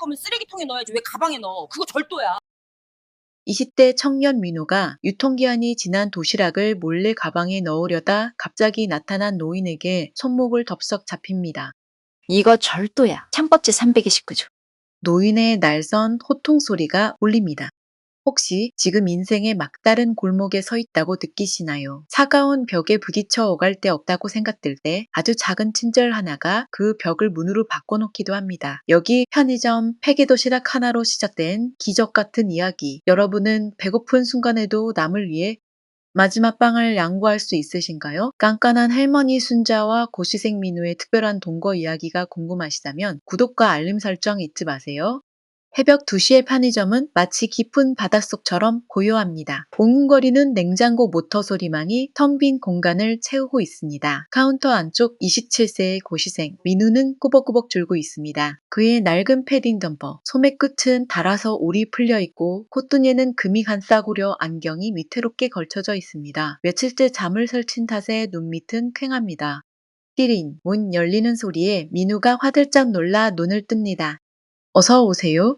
거면 쓰레기통에 넣어야지 왜 가방에 넣어. 그거 절도야. 20대 청년 민호가 유통기한이 지난 도시락을 몰래 가방에 넣으려다 갑자기 나타난 노인에게 손목을 덥석 잡힙니다. 이거 절도야. 창법제 329조. 노인의 날선 호통 소리가 울립니다. 혹시 지금 인생의 막다른 골목에 서 있다고 느끼시나요? 차가운 벽에 부딪혀 오갈 데 없다고 생각될 때 아주 작은 친절 하나가 그 벽을 문으로 바꿔놓기도 합니다. 여기 편의점 폐기도시락 하나로 시작된 기적 같은 이야기. 여러분은 배고픈 순간에도 남을 위해 마지막 빵을 양보할 수 있으신가요? 깐깐한 할머니 순자와 고시생 민우의 특별한 동거 이야기가 궁금하시다면 구독과 알림 설정 잊지 마세요. 새벽 2시의 편의점은 마치 깊은 바닷속처럼 고요합니다. 웅웅거리는 냉장고 모터 소리만이 텅 빈 공간을 채우고 있습니다. 카운터 안쪽 27세의 고시생 민우는 꾸벅꾸벅 졸고 있습니다. 그의 낡은 패딩 점퍼, 소매 끝은 닳아서 올이 풀려 있고 콧등에는 금이 한 싸구려 안경이 위태롭게 걸쳐져 있습니다. 며칠째 잠을 설친 탓에 눈밑은 퀭합니다. 띠링, 문 열리는 소리에 민우가 화들짝 놀라 눈을 뜹니다. 어서 오세요.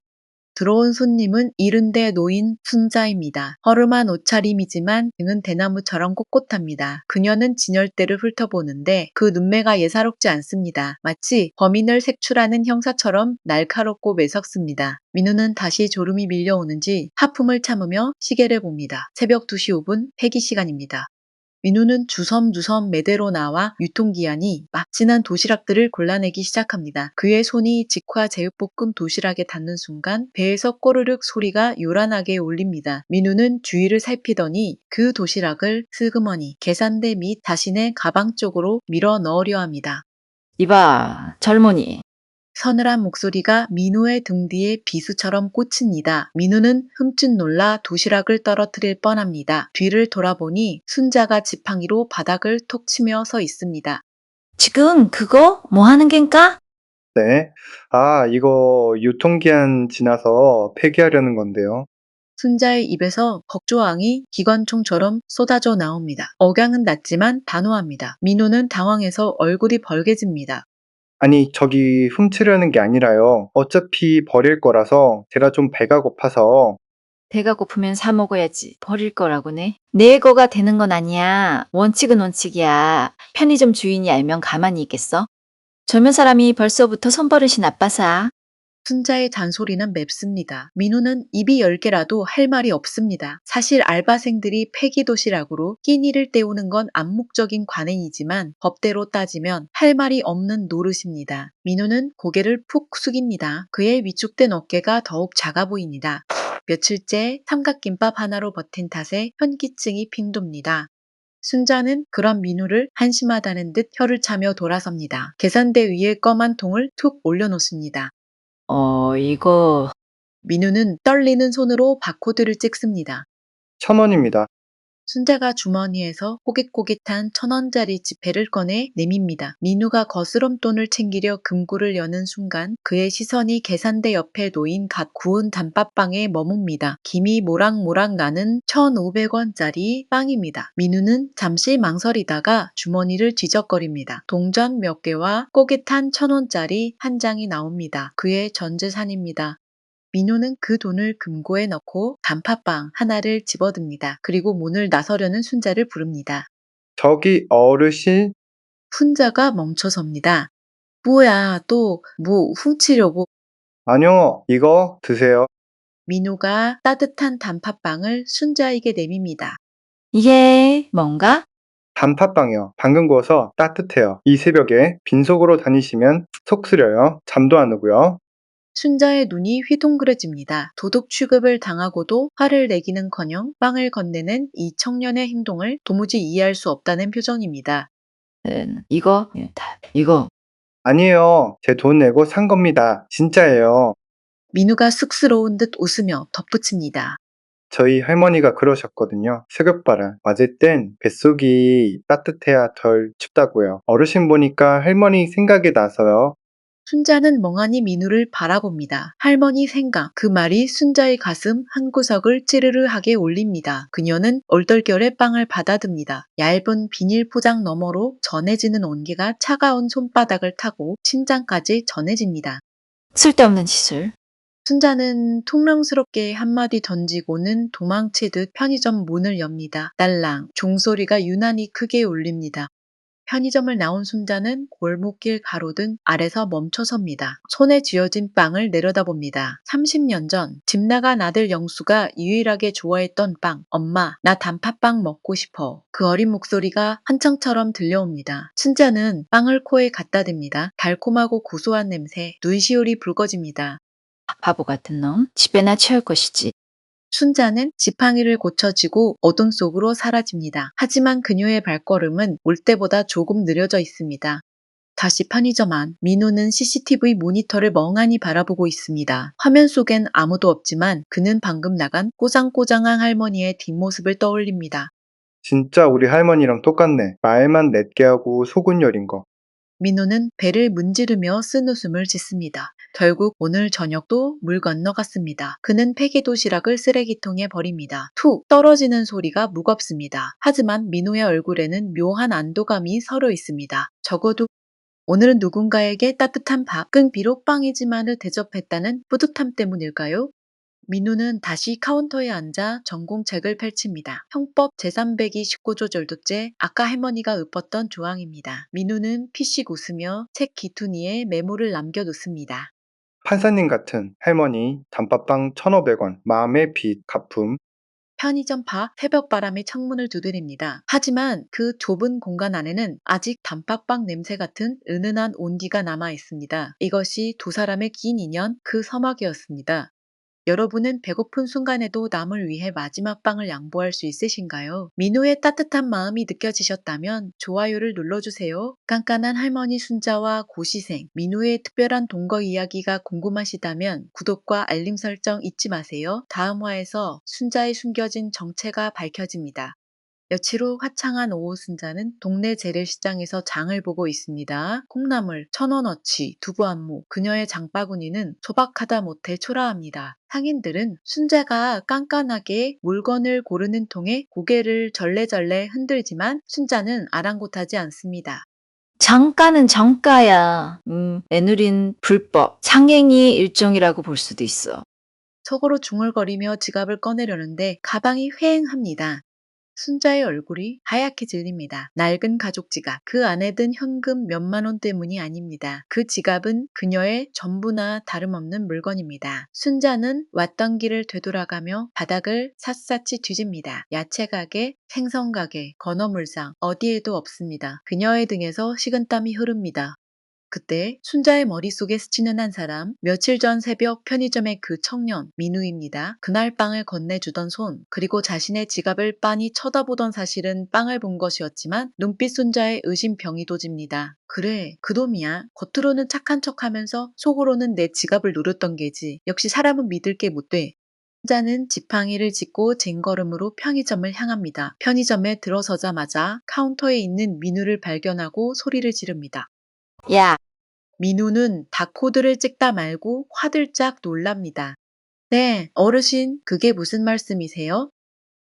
들어온 손님은 70대 노인 순자입니다. 허름한 옷차림이지만 등은 대나무처럼 꼿꼿합니다. 그녀는 진열대를 훑어보는데 그 눈매가 예사롭지 않습니다. 마치 범인을 색출하는 형사처럼 날카롭고 매섭습니다. 민우는 다시 졸음이 밀려오는지 하품을 참으며 시계를 봅니다. 새벽 2시 5분 폐기 시간입니다. 민우는 주섬주섬 매대로 나와 유통기한이 막 지난 도시락들을 골라내기 시작합니다. 그의 손이 직화 제육볶음 도시락에 닿는 순간 배에서 꼬르륵 소리가 요란하게 울립니다. 민우는 주위를 살피더니 그 도시락을 슬그머니 계산대 및 자신의 가방 쪽으로 밀어 넣으려 합니다. 이봐, 젊은이. 서늘한 목소리가 민우의 등 뒤에 비수처럼 꽂힙니다. 민우는 흠칫 놀라 도시락을 떨어뜨릴 뻔합니다. 뒤를 돌아보니 순자가 지팡이로 바닥을 톡 치며 서 있습니다. 지금 그거 뭐 하는 겐까? 네. 이거 유통기한 지나서 폐기하려는 건데요. 순자의 입에서 벅조왕이 기관총처럼 쏟아져 나옵니다. 억양은 낮지만 단호합니다. 민우는 당황해서 얼굴이 벌개집니다. 아니, 저기 훔치려는 게 아니라요. 어차피 버릴 거라서 제가 좀 배가 고파서. 배가 고프면 사 먹어야지. 버릴 거라고네. 내 거가 되는 건 아니야. 원칙은 원칙이야. 편의점 주인이 알면 가만히 있겠어? 젊은 사람이 벌써부터 손버릇이 나빠서. 순자의 잔소리는 맵습니다. 민우는 입이 10개라도 할 말이 없습니다. 사실 알바생들이 폐기도시락으로 끼니를 때우는 건 암묵적인 관행이지만 법대로 따지면 할 말이 없는 노릇입니다. 민우는 고개를 푹 숙입니다. 그의 위축된 어깨가 더욱 작아 보입니다. 며칠째 삼각김밥 하나로 버틴 탓에 현기증이 핑돕니다. 순자는 그런 민우를 한심하다는 듯 혀를 차며 돌아섭니다. 계산대 위에 검은 통을 툭 올려놓습니다. 이거. 민우는 떨리는 손으로 바코드를 찍습니다. 1,000원입니다. 순자가 주머니에서 꼬깃꼬깃한 1,000원짜리 지폐를 꺼내 내밉니다. 민우가 거스름돈을 챙기려 금고를 여는 순간 그의 시선이 계산대 옆에 놓인 갓 구운 단팥빵에 머뭅니다. 김이 모락모락 나는 1,500원짜리 빵입니다. 민우는 잠시 망설이다가 주머니를 뒤적거립니다. 동전 몇 개와 꼬깃한 1,000원짜리 한 장이 나옵니다. 그의 전 재산입니다. 민호는 그 돈을 금고에 넣고 단팥빵 하나를 집어듭니다. 그리고 문을 나서려는 순자를 부릅니다. 저기 어르신, 순자가 멈춰섭니다. 뭐야, 또 뭐 훔치려고. 아니요, 이거 드세요. 민호가 따뜻한 단팥빵을 순자에게 내밉니다. 이게 뭔가? 단팥빵이요. 방금 구워서 따뜻해요. 이 새벽에 빈속으로 다니시면 속 쓰려요. 잠도 안 오고요. 순자의 눈이 휘둥그레집니다. 도둑 취급을 당하고도 화를 내기는커녕 빵을 건네는 이 청년의 행동을 도무지 이해할 수 없다는 표정입니다. 이거? 이거. 아니에요. 제 돈 내고 산 겁니다. 진짜예요. 민우가 쑥스러운 듯 웃으며 덧붙입니다. 저희 할머니가 그러셨거든요. 새벽바람 맞을 땐 뱃속이 따뜻해야 덜 춥다고요. 어르신 보니까 할머니 생각이 나서요. 순자는 멍하니 민우를 바라봅니다. 할머니 생각, 그 말이 순자의 가슴 한구석을 찌르르하게 올립니다. 그녀는 얼떨결에 빵을 받아듭니다. 얇은 비닐 포장 너머로 전해지는 온기가 차가운 손바닥을 타고 심장까지 전해집니다. 쓸데없는 짓을. 순자는 퉁명스럽게 한마디 던지고는 도망치듯 편의점 문을 엽니다. 딸랑 종소리가 유난히 크게 울립니다. 편의점을 나온 순자는 골목길 가로등 아래서 멈춰섭니다. 손에 쥐어진 빵을 내려다봅니다. 30년 전 집 나간 아들 영수가 유일하게 좋아했던 빵. 엄마, 나 단팥빵 먹고 싶어. 그 어린 목소리가 한청처럼 들려옵니다. 순자는 빵을 코에 갖다 댑니다. 달콤하고 고소한 냄새, 눈시울이 붉어집니다. 바보 같은 놈. 집에나 채울 것이지. 순자는 지팡이를 고쳐쥐고 어둠 속으로 사라집니다. 하지만 그녀의 발걸음은 올 때보다 조금 느려져 있습니다. 다시 편의점 안, 민호는 CCTV 모니터를 멍하니 바라보고 있습니다. 화면 속엔 아무도 없지만 그는 방금 나간 꼬장꼬장한 할머니의 뒷모습을 떠올립니다. 진짜 우리 할머니랑 똑같네. 말만 냈게 하고 속은 여린 거. 민호는 배를 문지르며 쓴웃음을 짓습니다. 결국 오늘 저녁도 물 건너갔습니다. 그는 폐기 도시락을 쓰레기통에 버립니다. 툭 떨어지는 소리가 무겁습니다. 하지만 민호의 얼굴에는 묘한 안도감이 서려 있습니다. 적어도 오늘은 누군가에게 따뜻한 밥은 비록 빵이지만을 대접했다는 뿌듯함 때문일까요? 민우는 다시 카운터에 앉아 전공책을 펼칩니다. 형법 제300기 19조 절도죄, 아까 할머니가 읊었던 조항입니다. 민우는 피식 웃으며 책 기퉁이에 메모를 남겨놓습니다. 판사님 같은 할머니, 단팥빵 1,500원, 마음의 빚, 가품. 편의점 바 새벽바람이 창문을 두드립니다. 하지만 그 좁은 공간 안에는 아직 단팥빵 냄새 같은 은은한 온기가 남아 있습니다. 이것이 두 사람의 긴 인연, 그 서막이었습니다. 여러분은 배고픈 순간에도 남을 위해 마지막 빵을 양보할 수 있으신가요? 민호의 따뜻한 마음이 느껴지셨다면 좋아요를 눌러주세요. 깐깐한 할머니 순자와 고시생, 민호의 특별한 동거 이야기가 궁금하시다면 구독과 알림 설정 잊지 마세요. 다음 화에서 순자의 숨겨진 정체가 밝혀집니다. 며칠 후 화창한 오후 순자는 동네 재래시장에서 장을 보고 있습니다. 콩나물, 1,000원어치, 두부 안무, 그녀의 장바구니는 소박하다 못해 초라합니다. 상인들은 순자가 깐깐하게 물건을 고르는 통에 고개를 절레절레 흔들지만 순자는 아랑곳하지 않습니다. 정가는 정가야. 애누린 불법. 상행위 일종이라고 볼 수도 있어. 속으로 중얼거리며 지갑을 꺼내려는데 가방이 휑합니다. 순자의 얼굴이 하얗게 질립니다. 낡은 가죽 지갑. 그 안에 든 현금 몇만 원 때문이 아닙니다. 그 지갑은 그녀의 전부나 다름없는 물건입니다. 순자는 왔던 길을 되돌아가며 바닥을 샅샅이 뒤집니다. 야채 가게, 생선 가게, 건어물상 어디에도 없습니다. 그녀의 등에서 식은땀이 흐릅니다. 그때 순자의 머릿속에 스치는 한 사람, 며칠 전 새벽 편의점의 그 청년, 민우입니다. 그날 빵을 건네주던 손, 그리고 자신의 지갑을 빤히 쳐다보던 사실은 빵을 본 것이었지만 눈빛 순자의 의심병이 도집니다. 그래, 그 놈이야. 겉으로는 착한 척하면서 속으로는 내 지갑을 누렸던 게지. 역시 사람은 믿을 게 못 돼. 순자는 지팡이를 짚고 쟁걸음으로 편의점을 향합니다. 편의점에 들어서자마자 카운터에 있는 민우를 발견하고 소리를 지릅니다. 야, 민우는 바코드를 찍다 말고 화들짝 놀랍니다. 네, 어르신, 그게 무슨 말씀이세요?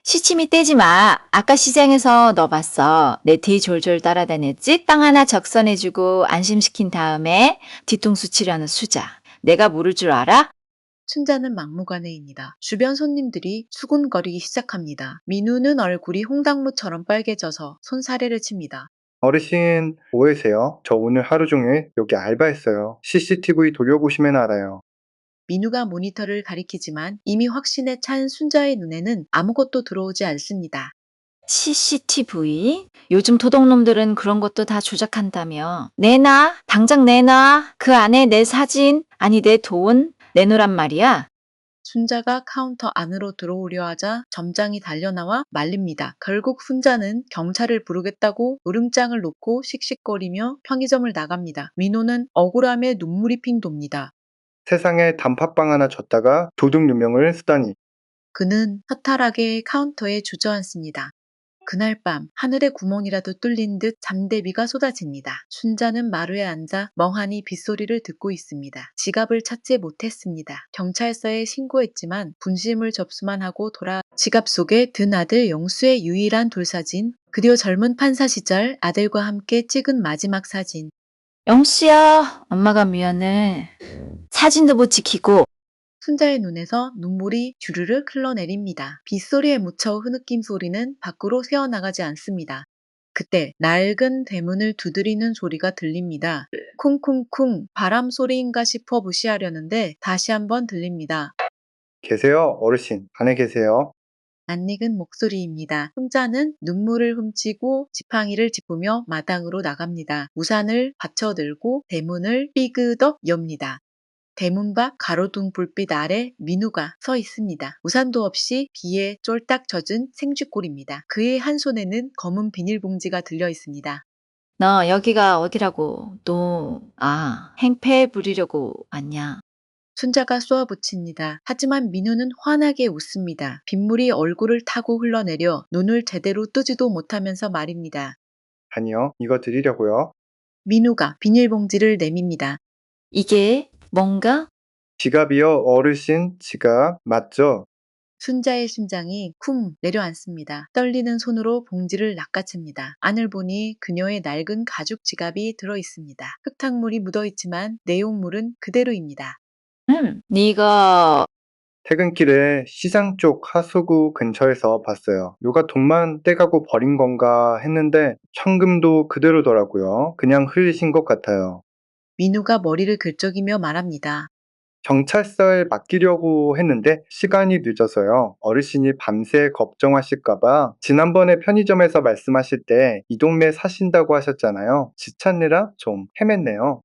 시치미 떼지 마. 아까 시장에서 너 봤어. 내 뒤 졸졸 따라다녔지? 빵 하나 적선해주고 안심시킨 다음에 뒤통수 치려는 수자. 내가 모를 줄 알아? 순자는 막무가내입니다. 주변 손님들이 수군거리기 시작합니다. 민우는 얼굴이 홍당무처럼 빨개져서 손사래를 칩니다. 어르신, 뭐해세요? 저 오늘 하루 종일 여기 알바했어요. CCTV 돌려보시면 알아요. 민우가 모니터를 가리키지만 이미 확신에 찬 순자의 눈에는 아무것도 들어오지 않습니다. CCTV? 요즘 도둑놈들은 그런 것도 다 조작한다며. 내놔. 당장 내놔. 그 안에 내 사진, 아니 내 돈 내놓으란 말이야. 순자가 카운터 안으로 들어오려 하자 점장이 달려나와 말립니다. 결국 순자는 경찰을 부르겠다고 으름장을 놓고 씩씩거리며 편의점을 나갑니다. 민호는 억울함에 눈물이 핑 돕니다. 세상에 단팥빵 하나 줬다가 도둑 누명을 쓰다니. 그는 허탈하게 카운터에 주저앉습니다. 그날 밤 하늘의 구멍이라도 뚫린 듯 잠대비가 쏟아집니다. 순자는 마루에 앉아 멍하니 빗소리를 듣고 있습니다. 지갑을 찾지 못했습니다. 경찰서에 신고했지만 분실물 접수만 하고 돌아 지갑 속에 든 아들 영수의 유일한 돌사진, 그리고 젊은 판사 시절 아들과 함께 찍은 마지막 사진. 영수야, 엄마가 미안해. 사진도 못 지키고. 순자의 눈에서 눈물이 주르륵 흘러내립니다. 빗소리에 묻혀 흐느낌 소리는 밖으로 새어나가지 않습니다. 그때 낡은 대문을 두드리는 소리가 들립니다. 쿵쿵쿵 바람 소리인가 싶어 무시하려는데 다시 한번 들립니다. 계세요, 어르신. 안에 계세요. 낯익은 목소리입니다. 순자는 눈물을 훔치고 지팡이를 짚으며 마당으로 나갑니다. 우산을 받쳐들고 대문을 삐그덕 엽니다. 대문 밖 가로등 불빛 아래 민우가 서 있습니다. 우산도 없이 비에 쫄딱 젖은 생쥐꼴입니다. 그의 한 손에는 검은 비닐봉지가 들려 있습니다. 너 여기가 어디라고? 행패 부리려고 왔냐? 순자가 쏘아붙입니다. 하지만 민우는 환하게 웃습니다. 빗물이 얼굴을 타고 흘러내려 눈을 제대로 뜨지도 못하면서 말입니다. 아니요, 이거 드리려고요. 민우가 비닐봉지를 내밉니다. 이게 뭔가? 지갑이요, 어르신. 지갑. 맞죠? 순자의 심장이 쿵 내려앉습니다. 떨리는 손으로 봉지를 낚아챕니다. 안을 보니 그녀의 낡은 가죽 지갑이 들어있습니다. 흙탕물이 묻어있지만 내용물은 그대로입니다. 네가 퇴근길에 시장 쪽 하수구 근처에서 봤어요. 누가 돈만 떼가고 버린 건가 했는데 현금도 그대로더라고요. 그냥 흘리신 것 같아요. 민우가 머리를 긁적이며 말합니다. 경찰서에 맡기려고 했는데 시간이 늦어서요. 어르신이 밤새 걱정하실까봐 지난번에 편의점에서 말씀하실 때 이 동네 사신다고 하셨잖아요. 집 찾느라 좀 헤맸네요.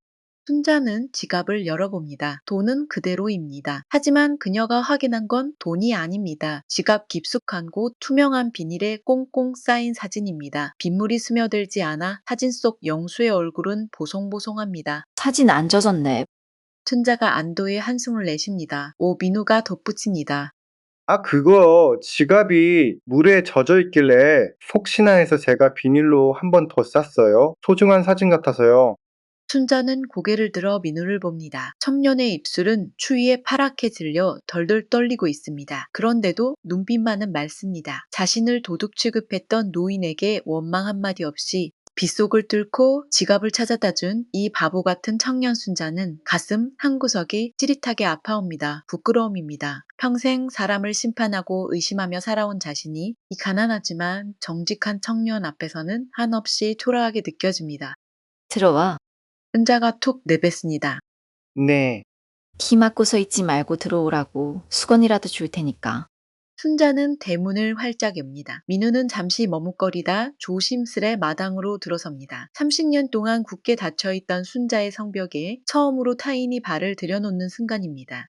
순자는 지갑을 열어봅니다. 돈은 그대로입니다. 하지만 그녀가 확인한 건 돈이 아닙니다. 지갑 깊숙한 곳 투명한 비닐에 꽁꽁 쌓인 사진입니다. 빗물이 스며들지 않아 사진 속 영수의 얼굴은 보송보송합니다. 사진 안 젖었네. 순자가 안도의 한숨을 내쉽니다. 오 민우가 덧붙입니다. 아, 그거 지갑이 물에 젖어 있길래 혹시나 해서 제가 비닐로 한 번 더 쌌어요. 소중한 사진 같아서요. 순자는 고개를 들어 민우를 봅니다. 청년의 입술은 추위에 파랗게 질려 덜덜 떨리고 있습니다. 그런데도 눈빛만은 맑습니다. 자신을 도둑 취급했던 노인에게 원망 한마디 없이 빗속을 뚫고 지갑을 찾아다 준 이 바보 같은 청년 순자는 가슴 한구석이 찌릿하게 아파옵니다. 부끄러움입니다. 평생 사람을 심판하고 의심하며 살아온 자신이 이 가난하지만 정직한 청년 앞에서는 한없이 초라하게 느껴집니다. 들어와. 순자가 툭 내뱉습니다. 네. 키 맞고 서 있지 말고 들어오라고. 수건이라도 줄 테니까. 순자는 대문을 활짝 엽니다. 민우는 잠시 머뭇거리다 조심스레 마당으로 들어섭니다. 30년 동안 굳게 닫혀있던 순자의 성벽에 처음으로 타인이 발을 들여놓는 순간입니다.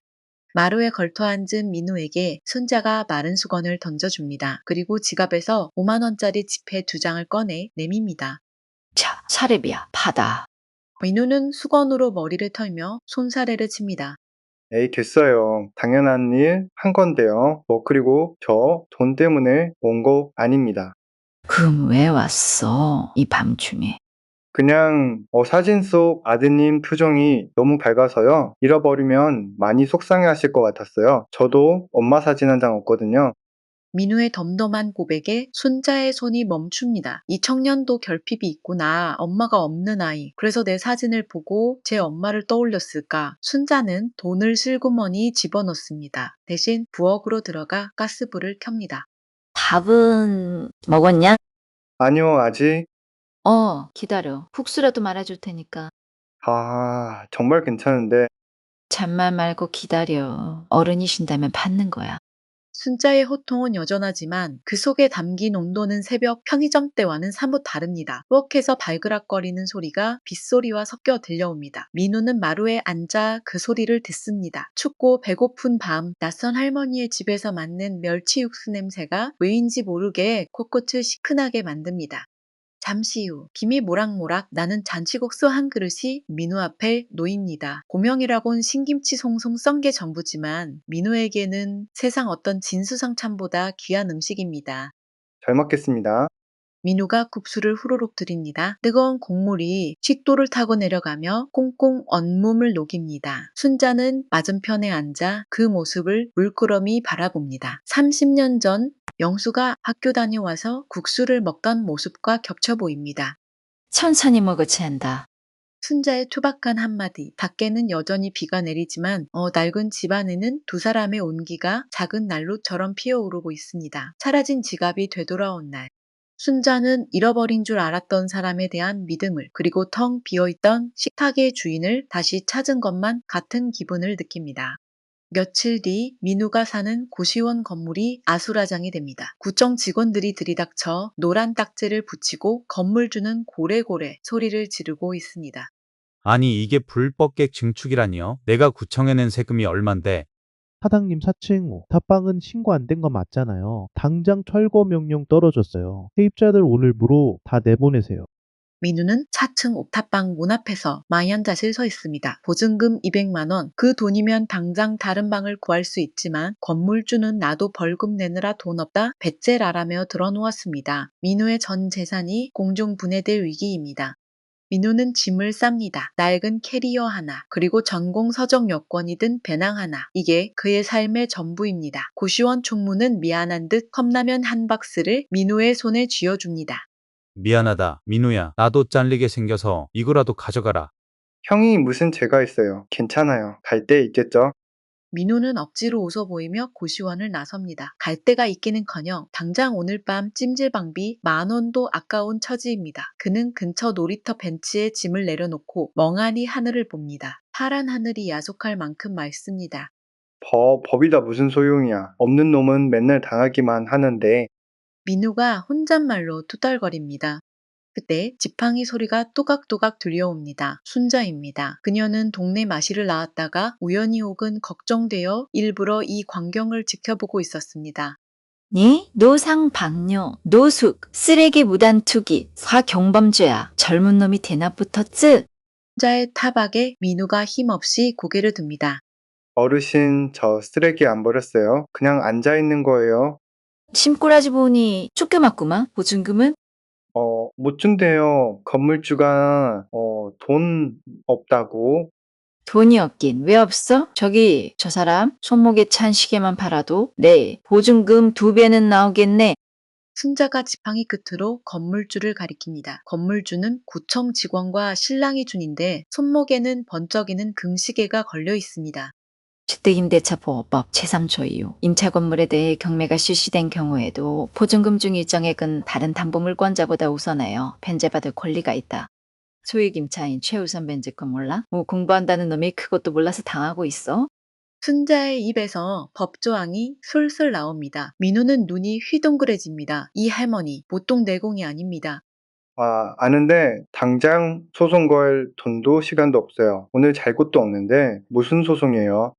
마루에 걸터앉은 민우에게 순자가 마른 수건을 던져줍니다. 그리고 지갑에서 5만 원짜리 지폐 2장을 꺼내 내밉니다. 자, 사례비야. 받아. 민우는 수건으로 머리를 털며 손사래를 칩니다. 에이, 됐어요. 당연한 일 한 건데요. 그리고 저 돈 때문에 온 거 아닙니다. 그럼 왜 왔어? 이 밤중에. 그냥 사진 속 아드님 표정이 너무 밝아서요. 잃어버리면 많이 속상해 하실 것 같았어요. 저도 엄마 사진 한 장 없거든요. 민우의 덤덤한 고백에 순자의 손이 멈춥니다. 이 청년도 결핍이 있구나. 엄마가 없는 아이. 그래서 내 사진을 보고 제 엄마를 떠올렸을까. 순자는 돈을 슬그머니 집어넣습니다. 대신 부엌으로 들어가 가스불을 켭니다. 밥은 먹었냐? 아니요, 아직. 기다려. 국수라도 말아줄 테니까. 아, 정말 괜찮은데. 잔말 말고 기다려. 어른이신다면 받는 거야. 순자의 호통은 여전하지만 그 속에 담긴 온도는 새벽 편의점 때와는 사뭇 다릅니다. 부엌에서 발그락거리는 소리가 빗소리와 섞여 들려옵니다. 민우는 마루에 앉아 그 소리를 듣습니다. 춥고 배고픈 밤 낯선 할머니의 집에서 맡는 멸치 육수 냄새가 왜인지 모르게 코끝을 시큰하게 만듭니다. 잠시 후 김이 모락모락 나는 잔치국수 한 그릇이 민우 앞에 놓입니다. 고명이라곤 신김치 송송 썬 게 전부지만 민우에게는 세상 어떤 진수성찬보다 귀한 음식입니다. 잘 먹겠습니다. 민우가 국수를 후루룩 들입니다. 뜨거운 국물이 식도를 타고 내려가며 꽁꽁 온몸을 녹입니다. 순자는 맞은편에 앉아 그 모습을 물끄러미 바라봅니다. 30년 전 영수가 학교 다녀와서 국수를 먹던 모습과 겹쳐 보입니다. 천천히 먹어치 한다. 순자의 투박한 한마디, 밖에는 여전히 비가 내리지만 낡은 집 안에는 두 사람의 온기가 작은 난로처럼 피어오르고 있습니다. 사라진 지갑이 되돌아온 날. 순자는 잃어버린 줄 알았던 사람에 대한 믿음을, 그리고 텅 비어있던 식탁의 주인을 다시 찾은 것만 같은 기분을 느낍니다. 며칠 뒤 민우가 사는 고시원 건물이 아수라장이 됩니다. 구청 직원들이 들이닥쳐 노란 딱지를 붙이고 건물주는 고래고래 소리를 지르고 있습니다. 아니 이게 불법객 증축이라니요? 내가 구청에 낸 세금이 얼만데. 사장님 사칭 옥탑방은 신고 안 된 거 맞잖아요. 당장 철거 명령 떨어졌어요. 세입자들 오늘부로 다 내보내세요. 민우는 4층 옥탑방 문 앞에서 마얀자실 서 있습니다. 보증금 200만 원, 그 돈이면 당장 다른 방을 구할 수 있지만 건물주는 나도 벌금 내느라 돈 없다 배째라라며 들어놓았습니다. 민우의 전 재산이 공중 분해될 위기입니다. 민우는 짐을 쌉니다. 낡은 캐리어 하나, 그리고 전공 서적 여권이 든 배낭 하나. 이게 그의 삶의 전부입니다. 고시원 총무는 미안한 듯 컵라면 한 박스를 민우의 손에 쥐어줍니다. 미안하다, 민우야. 나도 잘리게 생겨서 이거라도 가져가라. 형이 무슨 죄가 있어요. 괜찮아요. 갈 때 있겠죠? 민우는 억지로 웃어 보이며 고시원을 나섭니다. 갈 데가 있기는커녕 당장 오늘 밤 찜질방비 10,000원도 아까운 처지입니다. 그는 근처 놀이터 벤치에 짐을 내려놓고 멍하니 하늘을 봅니다. 파란 하늘이 야속할 만큼 맑습니다. 법이다 무슨 소용이야. 없는 놈은 맨날 당하기만 하는데. 민우가 혼잣말로 투덜거립니다. 그때 지팡이 소리가 또각또각 들려옵니다. 순자입니다. 그녀는 동네 마실을 나왔다가 우연히 혹은 걱정되어 일부러 이 광경을 지켜보고 있었습니다. 네? 노상방뇨, 노숙, 쓰레기 무단 투기, 사경범죄야. 젊은 놈이 대낮 붙었지? 순자의 타박에 민우가 힘없이 고개를 듭니다. 어르신, 저 쓰레기 안 버렸어요. 그냥 앉아 있는 거예요. 심꾸라지 보니 쫓겨맞구만. 보증금은? 못 준대요. 건물주가, 돈 없다고. 돈이 없긴 왜 없어? 저기 저 사람 손목에 찬 시계만 팔아도 네 보증금 2배는 나오겠네. 순자가 지팡이 끝으로 건물주를 가리킵니다. 건물주는 구청 직원과 신랑이 준인데 손목에는 번쩍이는 금시계가 걸려 있습니다. 주택임대차보호법 제3조 2호 임차 건물에 대해 경매가 실시된 경우에도 보증금 중 일정액은 다른 담보물권자보다 우선하여 변제받을 권리가 있다. 소액 임차인 최우선 변제권 몰라? 뭐 공부한다는 놈이 그것도 몰라서 당하고 있어? 순자의 입에서 법조항이 술술 나옵니다. 민우는 눈이 휘둥그레집니다. 이 할머니 보통 내공이 아닙니다. 아는데 당장 소송 걸 돈도 시간도 없어요. 오늘 잘 곳도 없는데 무슨 소송이에요?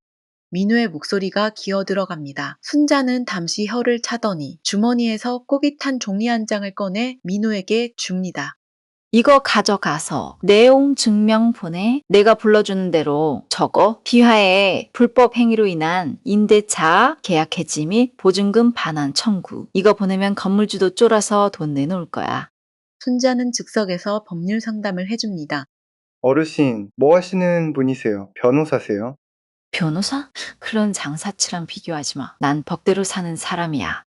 민우의 목소리가 기어들어갑니다. 순자는 잠시 혀를 차더니 주머니에서 꼬깃 탄 종이 한 장을 꺼내 민우에게 줍니다. 이거 가져가서 내용 증명 보내. 내가 불러주는 대로 적어. 비하에 불법 행위로 인한 임대차 계약 해지 및 보증금 반환 청구. 이거 보내면 건물주도 쫄아서 돈 내놓을 거야. 순자는 즉석에서 법률 상담을 해줍니다. 어르신, 뭐 하시는 분이세요? 변호사세요? 변호사? 그런 장사치랑 비교하지 마. 난 법대로 사는 사람이야.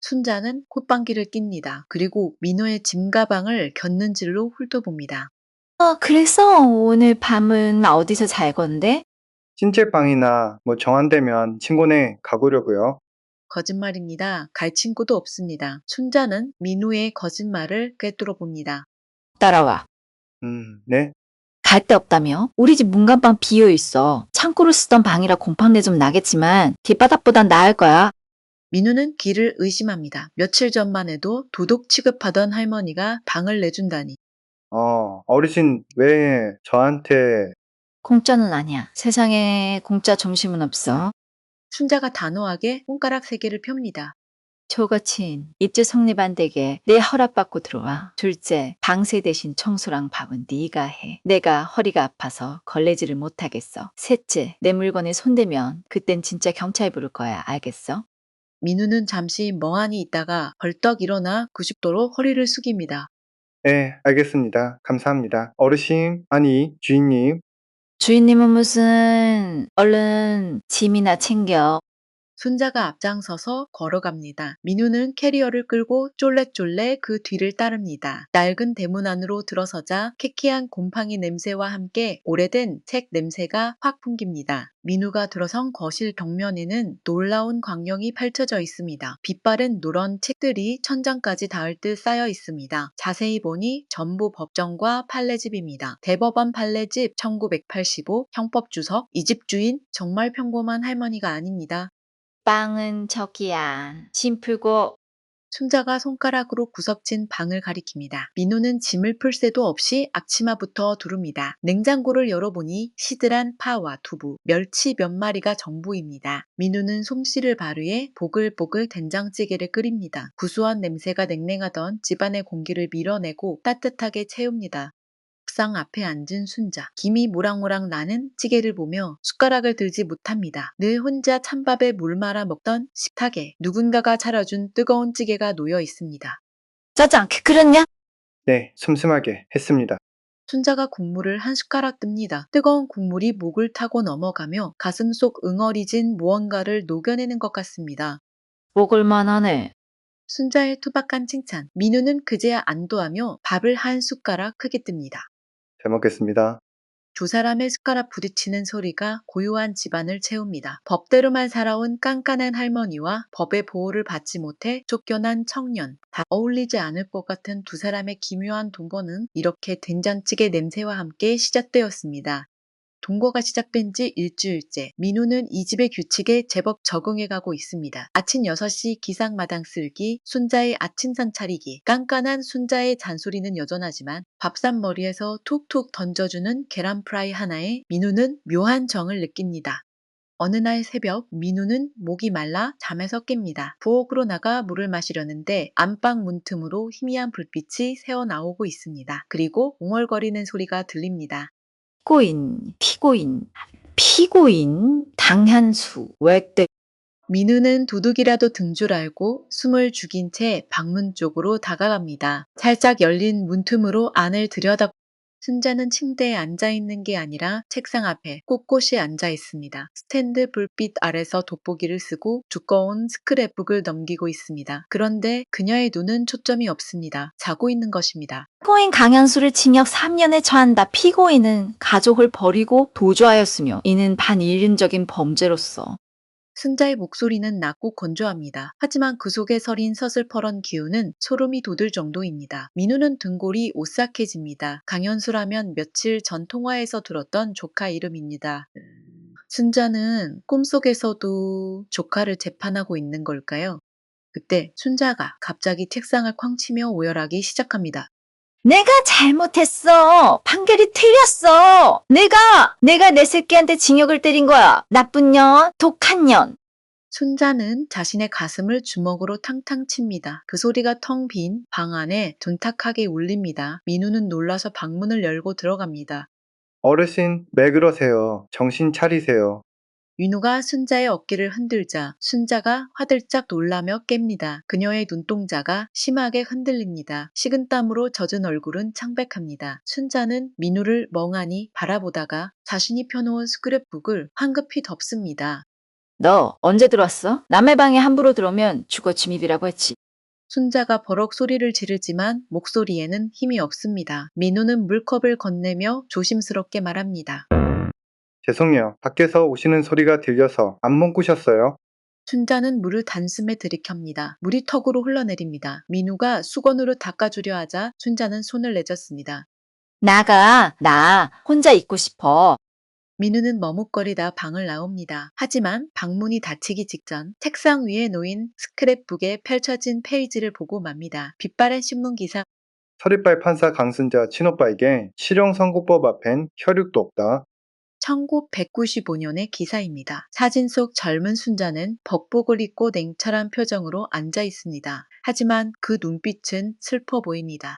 순자는 콧방귀를 낍니다. 그리고 민호의 짐가방을 곁눈질로 훑어봅니다. 그래서 오늘 밤은 어디서 잘 건데? 찜질방이나 뭐 정한되면 친구네 가보려고요. 거짓말입니다. 갈 친구도 없습니다. 순자는 민우의 거짓말을 꿰뚫어 봅니다. 따라와. 네. 갈 데 없다며? 우리 집 문간방 비어 있어. 창고로 쓰던 방이라 곰팡내 좀 나겠지만 뒷바닥보단 나을 거야. 민우는 귀를 의심합니다. 며칠 전만 해도 도둑 취급하던 할머니가 방을 내준다니. 어르신, 왜 저한테, 공짜는 아니야. 세상에 공짜 점심은 없어. 순자가 단호하게 손가락 3개를 펴니다. 초거친 입주 성립 안 되게 내 허락받고 들어와. 둘째, 방세 대신 청소랑 밥은 네가 해. 내가 허리가 아파서 걸레질을 못하겠어. 셋째, 내 물건에 손대면 그땐 진짜 경찰 부를 거야. 알겠어? 민우는 잠시 멍하니 있다가 벌떡 일어나 90도로 허리를 숙입니다. 네, 알겠습니다. 감사합니다. 어르신, 아니, 주인님, 주인님은 무슨 얼른 짐이나 챙겨. 순자가 앞장서서 걸어갑니다. 민우는 캐리어를 끌고 쫄래쫄래 그 뒤를 따릅니다. 낡은 대문 안으로 들어서자 키키한 곰팡이 냄새와 함께 오래된 책 냄새가 확 풍깁니다. 민우가 들어선 거실 벽면에는 놀라운 광경이 펼쳐져 있습니다. 빛바랜 노란 책들이 천장까지 닿을 듯 쌓여 있습니다. 자세히 보니 전부 법정과 판례집입니다. 대법원 판례집 1985, 형법주석, 이 집 주인 정말 평범한 할머니가 아닙니다. 빵은 저기야. 짐 풀고. 순자가 손가락으로 구석진 방을 가리킵니다. 민우는 짐을 풀 새도 없이 앞치마부터 두릅니다. 냉장고를 열어보니 시들한 파와 두부, 멸치 몇 마리가 전부입니다. 민우는 솜씨를 발휘해 보글보글 된장찌개를 끓입니다. 구수한 냄새가 냉랭하던 집안의 공기를 밀어내고 따뜻하게 채웁니다. 옥상 앞에 앉은 순자. 김이 모락모락 나는 찌개를 보며 숟가락을 들지 못합니다. 늘 혼자 찬밥에 물 말아 먹던 식탁에 누군가가 차려준 뜨거운 찌개가 놓여 있습니다. 짜지 않게 끓였냐? 네, 슴슴하게 했습니다. 순자가 국물을 한 숟가락 뜹니다. 뜨거운 국물이 목을 타고 넘어가며 가슴 속 응어리진 무언가를 녹여내는 것 같습니다. 먹을만 하네. 순자의 투박한 칭찬. 민우는 그제야 안도하며 밥을 한 숟가락 크게 뜹니다. 잘 먹겠습니다. 두 사람의 숟가락 부딪히는 소리가 고요한 집안을 채웁니다. 법대로만 살아온 깐깐한 할머니와 법의 보호를 받지 못해 쫓겨난 청년, 다 어울리지 않을 것 같은 두 사람의 기묘한 동거는 이렇게 된장찌개 냄새와 함께 시작되었습니다. 동거가 시작된 지 일주일째, 민우는 이 집의 규칙에 제법 적응해가고 있습니다. 아침 6시 기상마당 쓸기, 순자의 아침상 차리기, 깐깐한 순자의 잔소리는 여전하지만 밥상머리에서 툭툭 던져주는 계란 프라이 하나에 민우는 묘한 정을 느낍니다. 어느 날 새벽 민우는 목이 말라 잠에서 깹니다. 부엌으로 나가 물을 마시려는데 안방 문틈으로 희미한 불빛이 새어나오고 있습니다. 그리고 웅얼거리는 소리가 들립니다. 피고인, 당한수, 외대. 민우는 도둑이라도 든 줄 알고 숨을 죽인 채 방문 쪽으로 다가갑니다. 살짝 열린 문틈으로 안을 들여다 순자는 침대에 앉아 있는 게 아니라 책상 앞에 꼿꼿이 앉아 있습니다. 스탠드 불빛 아래서 돋보기를 쓰고 두꺼운 스크랩북을 넘기고 있습니다. 그런데 그녀의 눈은 초점이 없습니다. 자고 있는 것입니다. 피고인 강현수를 징역 3년에 처한다. 피고인은 가족을 버리고 도주하였으며 이는 반인륜적인 범죄로서 순자의 목소리는 낮고 건조합니다. 하지만 그 속에 서린 서슬퍼런 기운은 소름이 돋을 정도입니다. 민우는 등골이 오싹해집니다. 강현수라면 며칠 전 통화에서 들었던 조카 이름입니다. 순자는 꿈속에서도 조카를 재판하고 있는 걸까요? 그때 순자가 갑자기 책상을 쾅 치며 오열하기 시작합니다. 내가 잘못했어. 판결이 틀렸어. 내가 내 새끼한테 징역을 때린 거야. 나쁜 년, 독한 년. 순자는 자신의 가슴을 주먹으로 탕탕 칩니다. 그 소리가 텅 빈 방 안에 둔탁하게 울립니다. 민우는 놀라서 방문을 열고 들어갑니다. 어르신, 왜 그러세요? 정신 차리세요. 민우가 순자의 어깨를 흔들자 순자가 화들짝 놀라며 깹니다. 그녀의 눈동자가 심하게 흔들립니다. 식은땀으로 젖은 얼굴은 창백합니다. 순자는 민우를 멍하니 바라보다가 자신이 펴놓은 스크랩북을 황급히 덮습니다. 너 언제 들어왔어? 남의 방에 함부로 들어오면 주거 침입이라고 했지. 순자가 버럭 소리를 지르지만 목소리에는 힘이 없습니다. 민우는 물컵을 건네며 조심스럽게 말합니다. 죄송해요. 밖에서 오시는 소리가 들려서 안문 꾸셨어요. 순자는 물을 단숨에 들이켭니다. 물이 턱으로 흘러내립니다. 민우가 수건으로 닦아주려 하자 순자는 손을 내줬습니다. 나 혼자 있고 싶어. 민우는 머뭇거리다 방을 나옵니다. 하지만 방문이 닫히기 직전 책상 위에 놓인 스크랩북에 펼쳐진 페이지를 보고 맙니다. 빛바랜 신문기사 서리빨 판사 강순자 친오빠에게 실형 선고법 앞엔 혈육도 없다. 1995년의 기사입니다. 사진 속 젊은 순자는 법복을 입고 냉철한 표정으로 앉아 있습니다. 하지만 그 눈빛은 슬퍼 보입니다.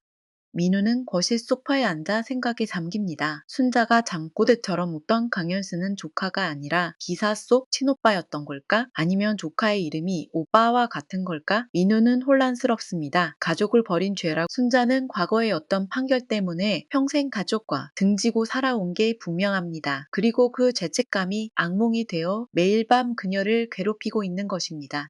민우는 거실 소파에 앉아 생각에 잠깁니다. 순자가 잠꼬대처럼 웃던 강현수는 조카가 아니라 기사 속 친오빠였던 걸까? 아니면 조카의 이름이 오빠와 같은 걸까? 민우는 혼란스럽습니다. 가족을 버린 죄라 순자는 과거의 어떤 판결 때문에 평생 가족과 등지고 살아온 게 분명합니다. 그리고 그 죄책감이 악몽이 되어 매일 밤 그녀를 괴롭히고 있는 것입니다.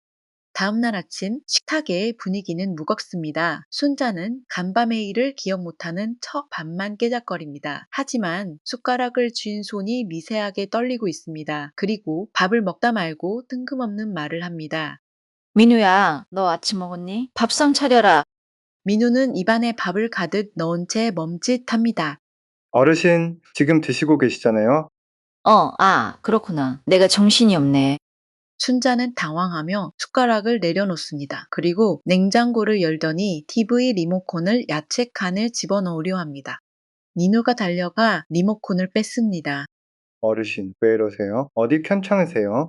다음날 아침 식탁의 분위기는 무겁습니다. 순자는 간밤의 일을 기억 못하는 척 밥만 깨작거립니다. 하지만 숟가락을 쥔 손이 미세하게 떨리고 있습니다. 그리고 밥을 먹다 말고 뜬금없는 말을 합니다. 민우야, 너 아침 먹었니? 밥상 차려라. 민우는 입안에 밥을 가득 넣은 채 멈칫합니다. 어르신, 지금 드시고 계시잖아요. 그렇구나. 내가 정신이 없네. 순자는 당황하며 숟가락을 내려놓습니다. 그리고 냉장고를 열더니 TV 리모컨을 야채 칸에 집어넣으려 합니다. 민우가 달려가 리모컨을 뺐습니다. 어르신, 왜 이러세요? 어디 편찮으세요?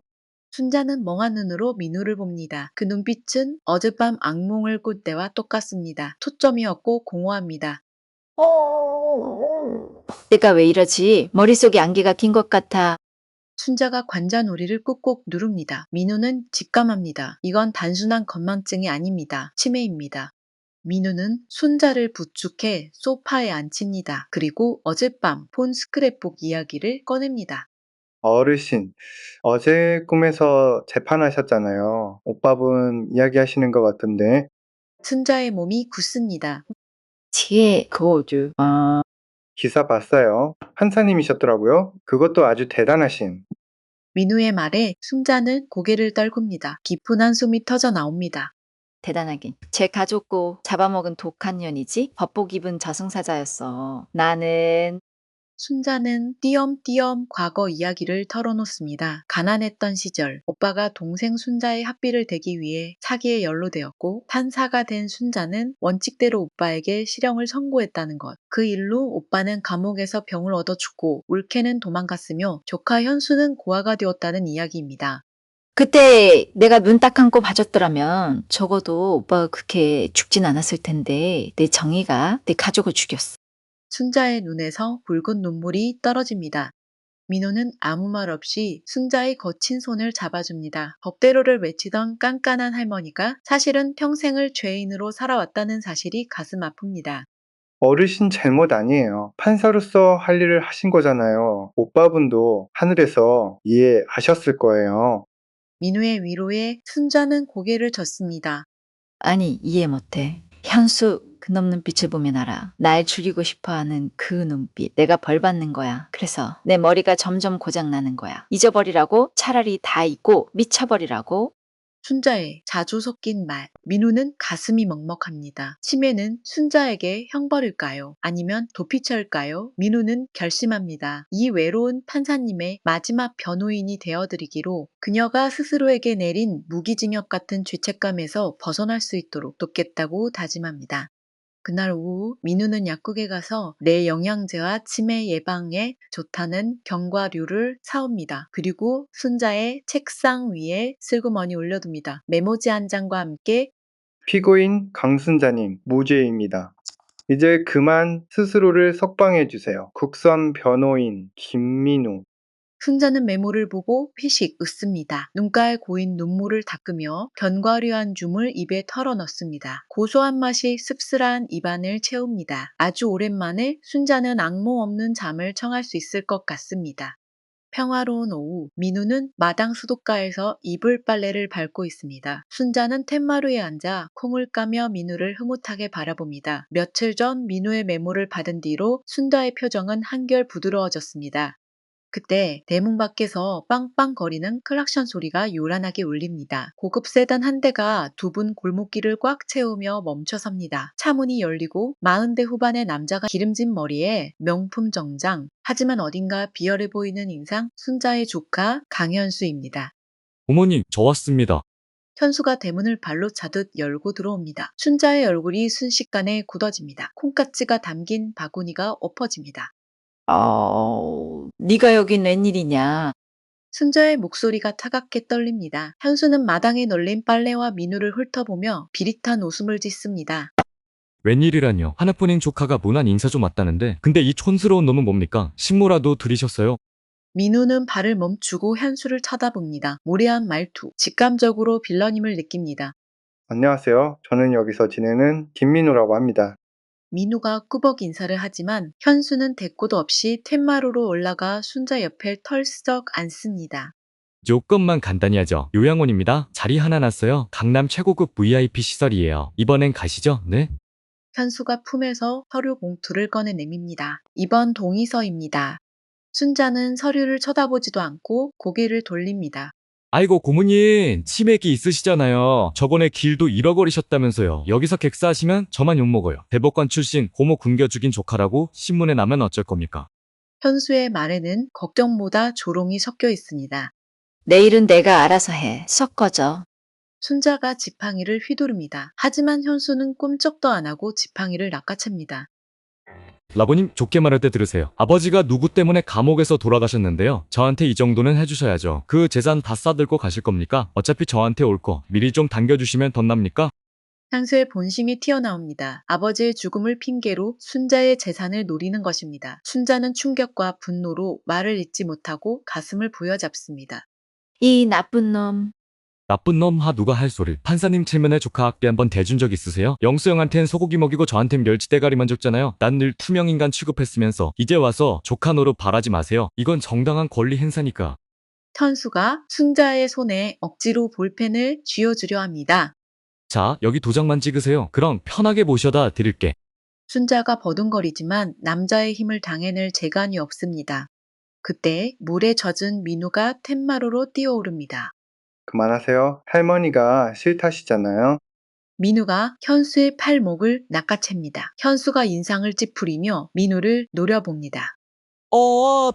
순자는 멍한 눈으로 민우를 봅니다. 그 눈빛은 어젯밤 악몽을 꿀 때와 똑같습니다. 초점이 없고 공허합니다. 내가 왜 이러지? 머릿속에 안개가 낀 것 같아. 순자가 관자놀이를 꾹꾹 누릅니다. 민우는 직감합니다. 이건 단순한 건망증이 아닙니다. 치매입니다. 민우는 순자를 부축해 소파에 앉힙니다. 그리고 어젯밤 본 스크랩북 이야기를 꺼냅니다. 어르신, 어제 꿈에서 재판하셨잖아요. 오빠분 이야기하시는 것 같은데, 순자의 몸이 굳습니다. 뒤에 그거죠. 기사 봤어요. 판사님이셨더라고요. 그것도 아주 대단하신. 민우의 말에 순자는 고개를 떨굽니다. 깊은 한숨이 터져 나옵니다. 대단하긴. 제 가족고 잡아먹은 독한 년이지? 법복 입은 저승사자였어. 나는 순자는 띄엄띄엄 과거 이야기를 털어놓습니다. 가난했던 시절, 오빠가 동생 순자의 학비를 대기 위해 사기에 연루되었고, 판사가 된 순자는 원칙대로 오빠에게 실형을 선고했다는 것. 그 일로 오빠는 감옥에서 병을 얻어 죽고, 울케는 도망갔으며, 조카 현수는 고아가 되었다는 이야기입니다. 그때 내가 눈 딱 감고 봐줬더라면 적어도 오빠가 그렇게 죽진 않았을 텐데 내 정의가 내 가족을 죽였어. 순자의 눈에서 붉은 눈물이 떨어집니다. 민호는 아무 말 없이 순자의 거친 손을 잡아줍니다. 법대로를 외치던 깐깐한 할머니가 사실은 평생을 죄인으로 살아왔다는 사실이 가슴 아픕니다. 어르신 잘못 아니에요. 판사로서 할 일을 하신 거잖아요. 오빠분도 하늘에서 이해하셨을 거예요. 민호의 위로에 순자는 고개를 젓습니다. 아니 이해 못해. 현수 그놈 눈빛을 보면 알아. 날 죽이고 싶어하는 그 눈빛. 내가 벌 받는 거야. 그래서 내 머리가 점점 고장나는 거야. 잊어버리라고? 차라리 다 잊고 미쳐버리라고? 순자의 자주 섞인 말. 민호는 가슴이 먹먹합니다. 치매는 순자에게 형벌일까요? 아니면 도피처일까요? 민호는 결심합니다. 이 외로운 판사님의 마지막 변호인이 되어드리기로 그녀가 스스로에게 내린 무기징역 같은 죄책감에서 벗어날 수 있도록 돕겠다고 다짐합니다. 그날 오후 민우는 약국에 가서 뇌 영양제와 치매 예방에 좋다는 견과류를 사옵니다. 그리고 순자의 책상 위에 슬그머니 올려둡니다. 메모지 한 장과 함께 피고인 강순자님, 무죄입니다. 이제 그만 스스로를 석방해 주세요. 국선 변호인 김민우. 순자는 메모를 보고 피식 웃습니다. 눈가에 고인 눈물을 닦으며 견과류 한 줌을 입에 털어넣습니다. 고소한 맛이 씁쓸한 입안을 채웁니다. 아주 오랜만에 순자는 악몽 없는 잠을 청할 수 있을 것 같습니다. 평화로운 오후, 민우는 마당 수도가에서 이불 빨래를 밟고 있습니다. 순자는 툇마루에 앉아 콩을 까며 민우를 흐뭇하게 바라봅니다. 며칠 전 민우의 메모를 받은 뒤로 순자의 표정은 한결 부드러워졌습니다. 그때 대문 밖에서 빵빵거리는 클락션 소리가 요란하게 울립니다. 고급 세단 한 대가 두 분 골목길을 꽉 채우며 멈춰 섭니다. 차문이 열리고 40대 후반의 남자가 기름진 머리에 명품 정장, 하지만 어딘가 비열해 보이는 인상, 순자의 조카 강현수입니다. 어머님, 저 왔습니다. 현수가 대문을 발로 차듯 열고 들어옵니다. 순자의 얼굴이 순식간에 굳어집니다. 콩깍지가 담긴 바구니가 엎어집니다. 네가 여긴 웬일이냐? 순자의 목소리가 차갑게 떨립니다. 현수는 마당에 널린 빨래와 민우를 훑어보며 비릿한 웃음을 짓습니다. 웬일이라뇨. 하나뿐인 조카가 무난 인사 좀 왔다는데. 근데 이 촌스러운 놈은 뭡니까? 식모라도 들이셨어요? 민우는 발을 멈추고 현수를 쳐다봅니다. 무례한 말투, 직감적으로 빌런임을 느낍니다. 안녕하세요. 저는 여기서 지내는 김민우라고 합니다. 민우가 꾸벅 인사를 하지만 현수는 대꾸도 없이 텐마루로 올라가 순자 옆에 털썩 앉습니다. 조건만 간단히 하죠. 요양원입니다. 자리 하나 났어요. 강남 최고급 VIP 시설이에요. 이번엔 가시죠. 네? 현수가 품에서 서류 봉투를 꺼내 내밉니다. 이번 동의서입니다. 순자는 서류를 쳐다보지도 않고 고개를 돌립니다. 아이고 고모님 치맥이 있으시잖아요. 저번에 길도 잃어버리셨다면서요. 여기서 객사하시면 저만 욕먹어요. 대법관 출신 고모 굶겨 죽인 조카라고 신문에 나면 어쩔 겁니까? 현수의 말에는 걱정보다 조롱이 섞여 있습니다. 내일은 내가 알아서 해. 썩 꺼져. 순자가 지팡이를 휘두릅니다. 하지만 현수는 꿈쩍도 안 하고 지팡이를 낚아챕니다. 라보님 좋게 말할 때 들으세요. 아버지가 누구 때문에 감옥에서 돌아가셨는데요. 저한테 이 정도는 해주셔야죠. 그 재산 다 싸들고 가실 겁니까? 어차피 저한테 올 거 미리 좀 당겨주시면 덧납니까? 현수의 본심이 튀어나옵니다. 아버지의 죽음을 핑계로 순자의 재산을 노리는 것입니다. 순자는 충격과 분노로 말을 잇지 못하고 가슴을 부여잡습니다. 이 나쁜 놈. 나쁜 놈 하 누가 할 소리. 판사님 칠면에 조카 학비 한번 대준 적 있으세요? 영수 형한텐 소고기 먹이고 저한텐 멸치 대가리만 줬잖아요. 난 늘 투명인간 취급했으면서 이제 와서 조카 노릇 바라지 마세요. 이건 정당한 권리 행사니까. 현수가 순자의 손에 억지로 볼펜을 쥐어주려 합니다. 자 여기 도장만 찍으세요. 그럼 편하게 모셔다 드릴게. 순자가 버둥거리지만 남자의 힘을 당해낼 재간이 없습니다. 그때 물에 젖은 민우가 텐마루로 뛰어오릅니다. 그만하세요. 할머니가 싫다시잖아요. 민우가 현수의 팔목을 낚아챕니다. 현수가 인상을 찌푸리며 민우를 노려봅니다.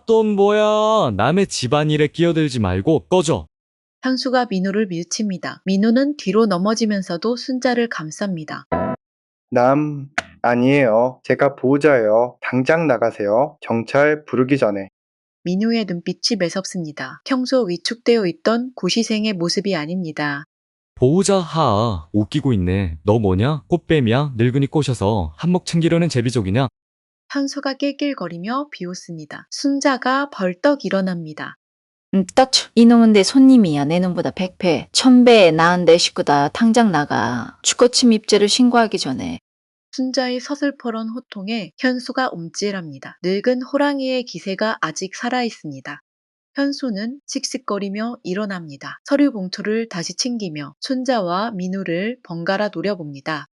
돈 뭐야. 남의 집안일에 끼어들지 말고 꺼져. 현수가 민우를 밀칩니다. 민우는 뒤로 넘어지면서도 순자를 감쌉니다. 남, 아니에요. 제가 보호자예요. 당장 나가세요. 경찰 부르기 전에. 민우의 눈빛이 매섭습니다. 평소 위축되어 있던 고시생의 모습이 아닙니다. 보호자 하 웃기고 있네. 너 뭐냐? 꽃뱀이야? 늙은이 꼬셔서 한몫 챙기려는 제비족이냐? 현수가 낄낄거리며 비웃습니다. 순자가 벌떡 일어납니다. 떠추. 이놈은 내 손님이야. 내 눈보다 100배, 1000배 나은 내 식구다. 당장 나가. 주거침 입죄를 신고하기 전에. 순자의 서슬퍼런 호통에 현수가 움찔합니다. 늙은 호랑이의 기세가 아직 살아있습니다. 현수는 씩씩거리며 일어납니다. 서류 봉투를 다시 챙기며 순자와 민우를 번갈아 노려봅니다.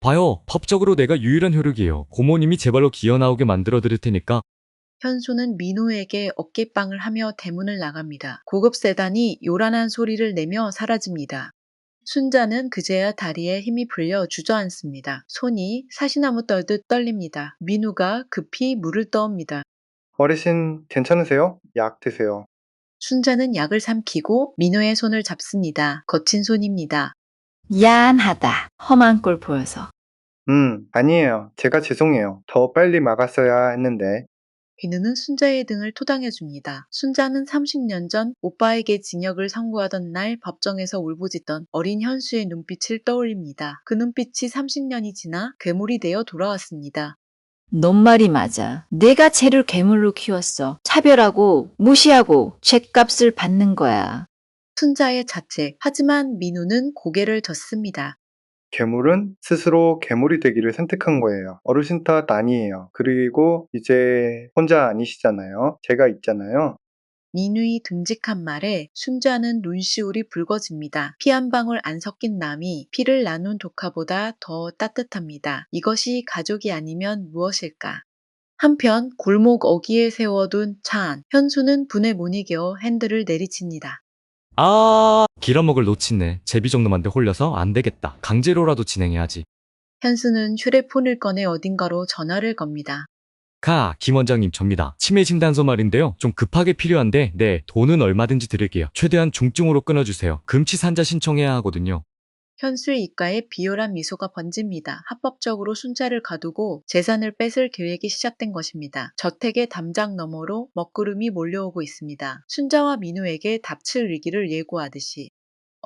봐요. 법적으로 내가 유일한 효력이에요. 고모님이 제 발로 기어 나오게 만들어 드릴 테니까. 현수는 민우에게 어깨빵을 하며 대문을 나갑니다. 고급 세단이 요란한 소리를 내며 사라집니다. 순자는 그제야 다리에 힘이 풀려 주저앉습니다. 손이 사시나무 떨듯 떨립니다. 민우가 급히 물을 떠옵니다. 어르신, 괜찮으세요? 약 드세요. 순자는 약을 삼키고 민우의 손을 잡습니다. 거친 손입니다. 야한하다. 험한 꼴 보여서. 아니에요. 제가 죄송해요. 더 빨리 막았어야 했는데. 민우는 순자의 등을 토당해줍니다. 순자는 30년 전 오빠에게 징역을 선고하던 날 법정에서 울부짖던 어린 현수의 눈빛을 떠올립니다. 그 눈빛이 30년이 지나 괴물이 되어 돌아왔습니다. 넌 말이 맞아. 내가 쟤를 괴물로 키웠어. 차별하고 무시하고 죗값을 받는 거야. 순자의 자책. 하지만 민우는 고개를 젓습니다. 괴물은 스스로 괴물이 되기를 선택한 거예요. 어르신 탓 아니에요. 그리고 이제 혼자 아니시잖아요. 제가 있잖아요. 민우의 듬직한 말에 순자는 눈시울이 붉어집니다. 피 한 방울 안 섞인 남이 피를 나눈 조카보다 더 따뜻합니다. 이것이 가족이 아니면 무엇일까? 한편 골목 어귀에 세워둔 차 안. 현수는 분에 못 이겨 핸들을 내리칩니다. 길어먹을 놓친네. 제비족놈한테 홀려서 안 되겠다. 강제로라도 진행해야지. 현수는 휴대폰을 꺼내 어딘가로 전화를 겁니다. 김 원장님 접니다. 치매 진단서 말인데요. 좀 급하게 필요한데, 네, 돈은 얼마든지 드릴게요. 최대한 중증으로 끊어주세요. 금치 산자 신청해야 하거든요. 현수의 입가에 비열한 미소가 번집니다. 합법적으로 순자를 가두고 재산을 뺏을 계획이 시작된 것입니다. 저택의 담장 너머로 먹구름이 몰려오고 있습니다. 순자와 민우에게 닥칠 위기를 예고하듯이.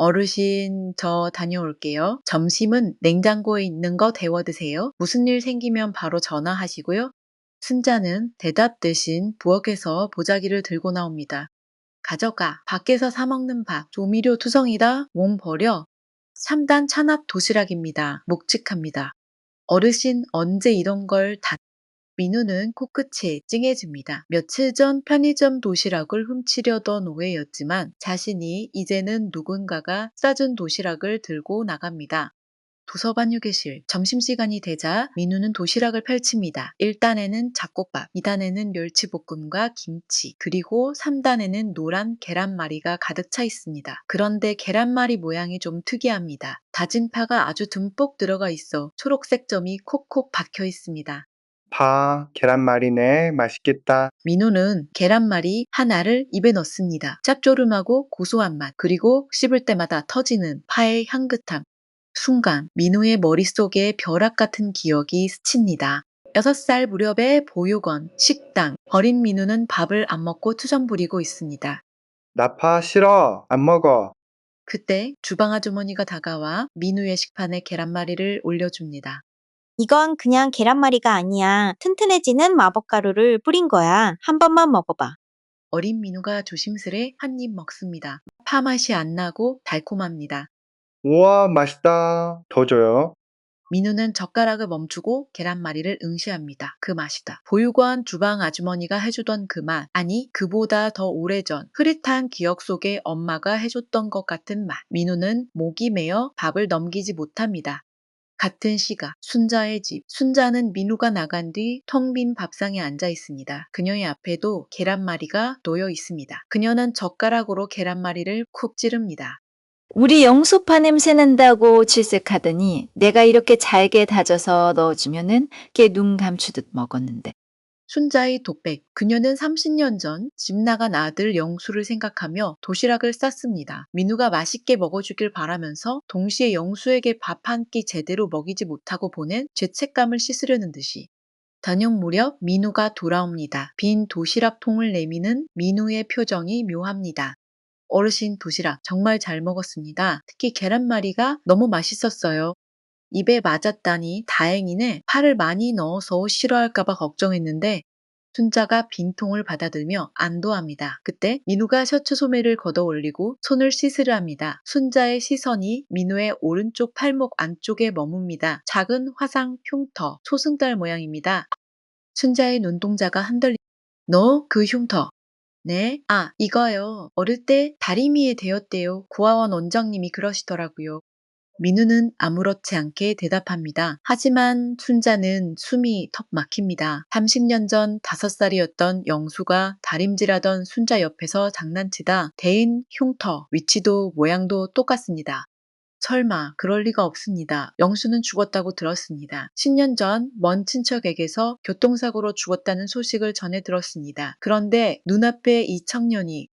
어르신, 저 다녀올게요. 점심은 냉장고에 있는 거 데워 드세요. 무슨 일 생기면 바로 전화하시고요. 순자는 대답 대신 부엌에서 보자기를 들고 나옵니다. 가져가. 밖에서 사 먹는 밥. 조미료 투성이다. 몸 버려. 3단 찬압 도시락입니다. 묵직합니다. 어르신 언제 이런 걸 다. 민우는 코끝이 찡해집니다. 며칠 전 편의점 도시락을 훔치려던 오해였지만 자신이 이제는 누군가가 싸준 도시락을 들고 나갑니다. 도서관 휴게실. 점심시간이 되자 민우는 도시락을 펼칩니다. 1단에는 잡곡밥, 2단에는 멸치볶음과 김치, 그리고 3단에는 노란 계란말이가 가득 차 있습니다. 그런데 계란말이 모양이 좀 특이합니다. 다진 파가 아주 듬뿍 들어가 있어 초록색 점이 콕콕 박혀 있습니다. 계란말이네. 맛있겠다. 민우는 계란말이 하나를 입에 넣습니다. 짭조름하고 고소한 맛, 그리고 씹을 때마다 터지는 파의 향긋함. 순간 민우의 머릿속에 벼락 같은 기억이 스칩니다. 6살 무렵의 보육원, 식당, 어린 민우는 밥을 안 먹고 투정 부리고 있습니다. 나 파 싫어. 안 먹어. 그때 주방 아주머니가 다가와 민우의 식판에 계란말이를 올려줍니다. 이건 그냥 계란말이가 아니야. 튼튼해지는 마법가루를 뿌린 거야. 한 번만 먹어봐. 어린 민우가 조심스레 한 입 먹습니다. 파 맛이 안 나고 달콤합니다. 우와, 맛있다. 더 줘요. 민우는 젓가락을 멈추고 계란말이를 응시합니다. 그 맛이다. 보육원 주방 아주머니가 해주던 그 맛, 아니 그보다 더 오래전 흐릿한 기억 속에 엄마가 해줬던 것 같은 맛. 민우는 목이 메어 밥을 넘기지 못합니다. 같은 시각 순자의 집. 순자는 민우가 나간 뒤 텅 빈 밥상에 앉아 있습니다. 그녀의 앞에도 계란말이가 놓여 있습니다. 그녀는 젓가락으로 계란말이를 쿡 찌릅니다. 우리 영수파 냄새 난다고 질색하더니 내가 이렇게 잘게 다져서 넣어주면은 걔 눈 감추듯 먹었는데. 순자의 독백. 그녀는 30년 전 집 나간 아들 영수를 생각하며 도시락을 쌌습니다. 민우가 맛있게 먹어주길 바라면서 동시에 영수에게 밥 한 끼 제대로 먹이지 못하고 보낸 죄책감을 씻으려는 듯이. 저녁 무렵 민우가 돌아옵니다. 빈 도시락 통을 내미는 민우의 표정이 묘합니다. 어르신 도시락 정말 잘 먹었습니다. 특히 계란말이가 너무 맛있었어요. 입에 맞았다니 다행이네. 파를 많이 넣어서 싫어할까봐 걱정했는데 순자가 빈통을 받아들며 안도합니다. 그때 민우가 셔츠 소매를 걷어 올리고 손을 씻으려 합니다. 순자의 시선이 민우의 오른쪽 팔목 안쪽에 머뭅니다. 작은 화상 흉터, 소승달 모양입니다. 순자의 눈동자가 흔들리. 너 그 흉터. 네? 아, 이거요. 어릴 때 다리미에 대었대요. 고아원 원장님이 그러시더라고요. 민우는 아무렇지 않게 대답합니다. 하지만 순자는 숨이 턱 막힙니다. 30년 전 5살이었던 영수가 다림질하던 순자 옆에서 장난치다 대인 흉터, 위치도 모양도 똑같습니다. 설마 그럴 리가 없습니다. 영수는 죽었다고 들었습니다. 10년 전 먼 친척에게서 교통사고로 죽었다는 소식을 전해 들었습니다. 그런데 눈앞에 이 청년이.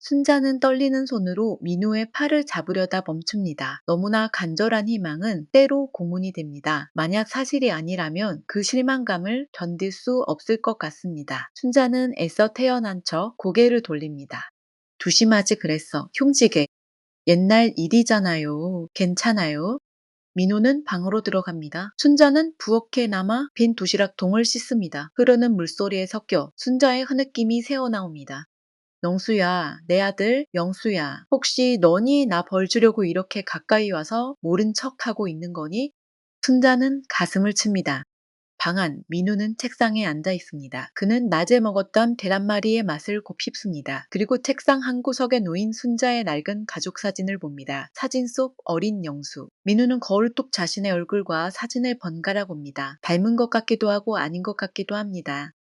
순자는 떨리는 손으로 민우의 팔을 잡으려다 멈춥니다. 너무나 간절한 희망은 때로 고문이 됩니다. 만약 사실이 아니라면 그 실망감을 견딜 수 없을 것 같습니다. 순자는 애써 태어난 척 고개를 돌립니다. 조심하지 그랬어. 흉지게. 옛날 일이잖아요. 괜찮아요. 민호는 방으로 들어갑니다. 순자는 부엌에 남아 빈 도시락통을 씻습니다. 흐르는 물소리에 섞여 순자의 흐느낌이 새어나옵니다. 영수야, 내 아들 영수야. 혹시 너니 나 벌 주려고 이렇게 가까이 와서 모른 척하고 있는 거니? 순자는 가슴을 칩니다. 방 안, 민우는 책상에 앉아 있습니다. 그는 낮에 먹었던 계란말이의 맛을 곱씹습니다. 그리고 책상 한 구석에 놓인 순자의 낡은 가족 사진을 봅니다. 사진 속 어린 영수. 민우는 거울 속 자신의 얼굴과 사진을 번갈아 봅니다. 닮은 것 같기도 하고 아닌 것 같기도 합니다.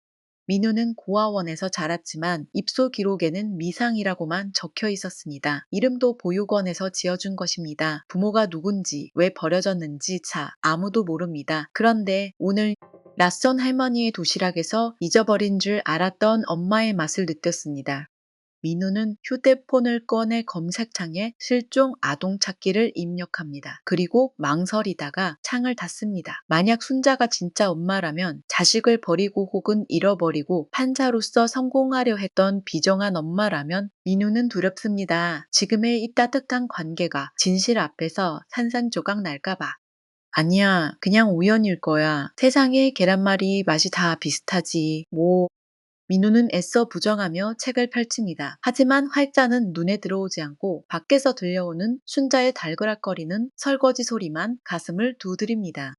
민우는 고아원에서 자랐지만 입소 기록에는 미상이라고만 적혀 있었습니다. 이름도 보육원에서 지어준 것입니다. 부모가 누군지, 왜 버려졌는지 아무도 모릅니다. 그런데 오늘 낯선 할머니의 도시락에서 잊어버린 줄 알았던 엄마의 맛을 느꼈습니다. 민우는 휴대폰을 꺼내 검색창에 실종 아동 찾기를 입력합니다. 그리고 망설이다가 창을 닫습니다. 만약 순자가 진짜 엄마라면 자식을 버리고 혹은 잃어버리고 판사로서 성공하려 했던 비정한 엄마라면 민우는 두렵습니다. 지금의 이 따뜻한 관계가 진실 앞에서 산산조각 날까봐. 아니야, 그냥 우연일 거야. 세상에 계란말이 맛이 다 비슷하지. 뭐. 민우는 애써 부정하며 책을 펼칩니다. 하지만 활자는 눈에 들어오지 않고 밖에서 들려오는 순자의 달그락거리는 설거지 소리만 가슴을 두드립니다.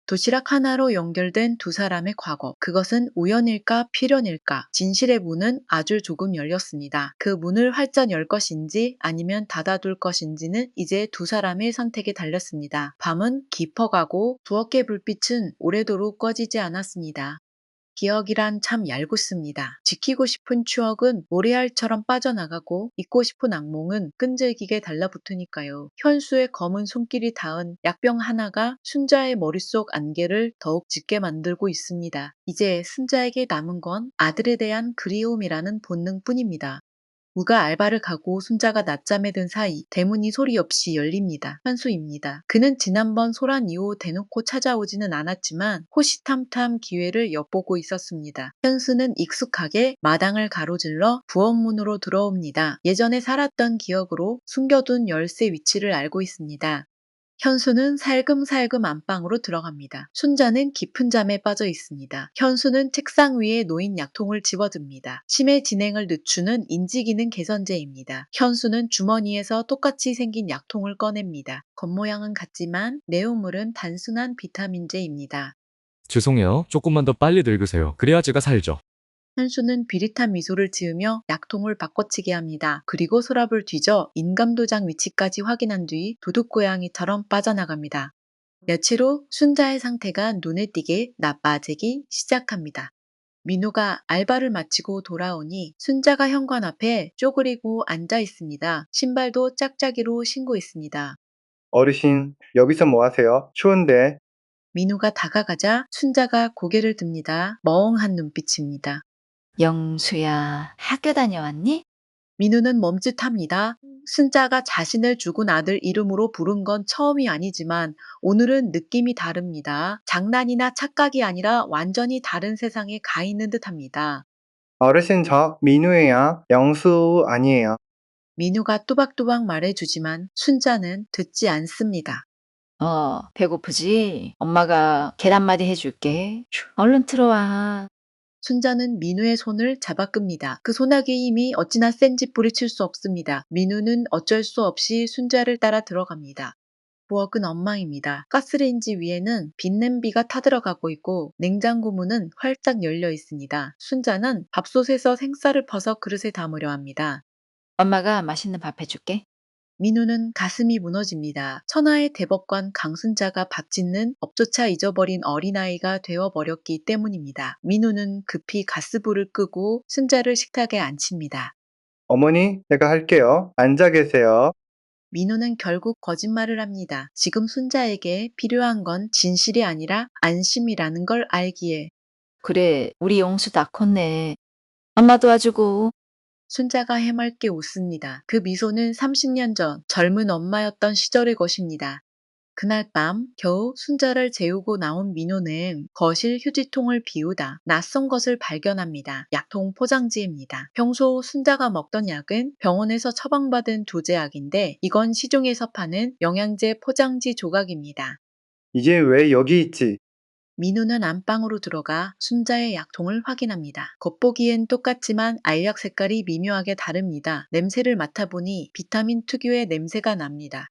도시락 하나로 연결된 두 사람의 과거. 그것은 우연일까 필연일까? 진실의 문은 아주 조금 열렸습니다. 그 문을 활짝 열 것인지 아니면 닫아둘 것인지는 이제 두 사람의 선택에 달렸습니다. 밤은 깊어가고 부엌의 불빛은 오래도록 꺼지지 않았습니다. 기억이란 참 얄궂습니다. 지키고 싶은 추억은 모래알처럼 빠져나가고 잊고 싶은 악몽은 끈질기게 달라붙으니까요. 현수의 검은 손길이 닿은 약병 하나가 순자의 머릿속 안개를 더욱 짙게 만들고 있습니다. 이제 순자에게 남은 건 아들에 대한 그리움이라는 본능뿐입니다. 우가 알바를 가고 순자가 낮잠에 든 사이 대문이 소리 없이 열립니다. 현수입니다. 그는 지난번 소란 이후 대놓고 찾아오지는 않았지만 호시탐탐 기회를 엿보고 있었습니다. 현수는 익숙하게 마당을 가로질러 부엌문으로 들어옵니다. 예전에 살았던 기억으로 숨겨둔 열쇠 위치를 알고 있습니다. 현수는 살금살금 안방으로 들어갑니다. 순자는 깊은 잠에 빠져 있습니다. 현수는 책상 위에 놓인 약통을 집어듭니다. 치매 진행을 늦추는 인지기능 개선제입니다. 현수는 주머니에서 똑같이 생긴 약통을 꺼냅니다. 겉모양은 같지만 내용물은 단순한 비타민제입니다. 죄송해요. 조금만 더 빨리 늙으세요. 그래야 제가 살죠. 현수는 비릿한 미소를 지으며 약통을 바꿔치게 합니다. 그리고 서랍을 뒤져 인감도장 위치까지 확인한 뒤 도둑고양이처럼 빠져나갑니다. 며칠 후 순자의 상태가 눈에 띄게 나빠지기 시작합니다. 민우가 알바를 마치고 돌아오니 순자가 현관 앞에 쪼그리고 앉아 있습니다. 신발도 짝짝이로 신고 있습니다. 어르신, 여기서 뭐 하세요? 추운데. 민우가 다가가자 순자가 고개를 듭니다. 멍한 눈빛입니다. 영수야, 학교 다녀왔니? 민우는 멈칫합니다. 순자가 자신을 죽은 아들 이름으로 부른 건 처음이 아니지만 오늘은 느낌이 다릅니다. 장난이나 착각이 아니라 완전히 다른 세상에 가 있는 듯합니다. 어르신, 저 민우예요. 영수 아니에요. 민우가 또박또박 말해주지만 순자는 듣지 않습니다. 배고프지? 엄마가 계란말이 해줄게. 얼른 들어와. 순자는 민우의 손을 잡아 끕니다. 그 소나기의 힘이 어찌나 센지 뿌리칠 수 없습니다. 민우는 어쩔 수 없이 순자를 따라 들어갑니다. 부엌은 엉망입니다. 가스레인지 위에는 빈냄비가 타들어가고 있고 냉장고 문은 활짝 열려 있습니다. 순자는 밥솥에서 생쌀을 퍼서 그릇에 담으려 합니다. 엄마가 맛있는 밥 해줄게. 민우는 가슴이 무너집니다. 천하의 대법관 강순자가 밥 짓는 법조차 잊어버린 어린아이가 되어버렸기 때문입니다. 민우는 급히 가스불을 끄고 순자를 식탁에 앉힙니다. 어머니, 제가 할게요. 앉아 계세요. 민우는 결국 거짓말을 합니다. 지금 순자에게 필요한 건 진실이 아니라 안심이라는 걸 알기에. 그래, 우리 영수 다 컸네. 엄마 도와주고. 순자가 해맑게 웃습니다. 그 미소는 30년 전 젊은 엄마였던 시절의 것입니다. 그날 밤 겨우 순자를 재우고 나온 민호는 거실 휴지통을 비우다 낯선 것을 발견합니다. 약통 포장지입니다. 평소 순자가 먹던 약은 병원에서 처방받은 도제약인데 이건 시중에서 파는 영양제 포장지 조각입니다. 이게 왜 여기 있지? 민우는 안방으로 들어가 순자의 약통을 확인합니다. 겉보기엔 똑같지만 알약 색깔이 미묘하게 다릅니다. 냄새를 맡아보니 비타민 특유의 냄새가 납니다.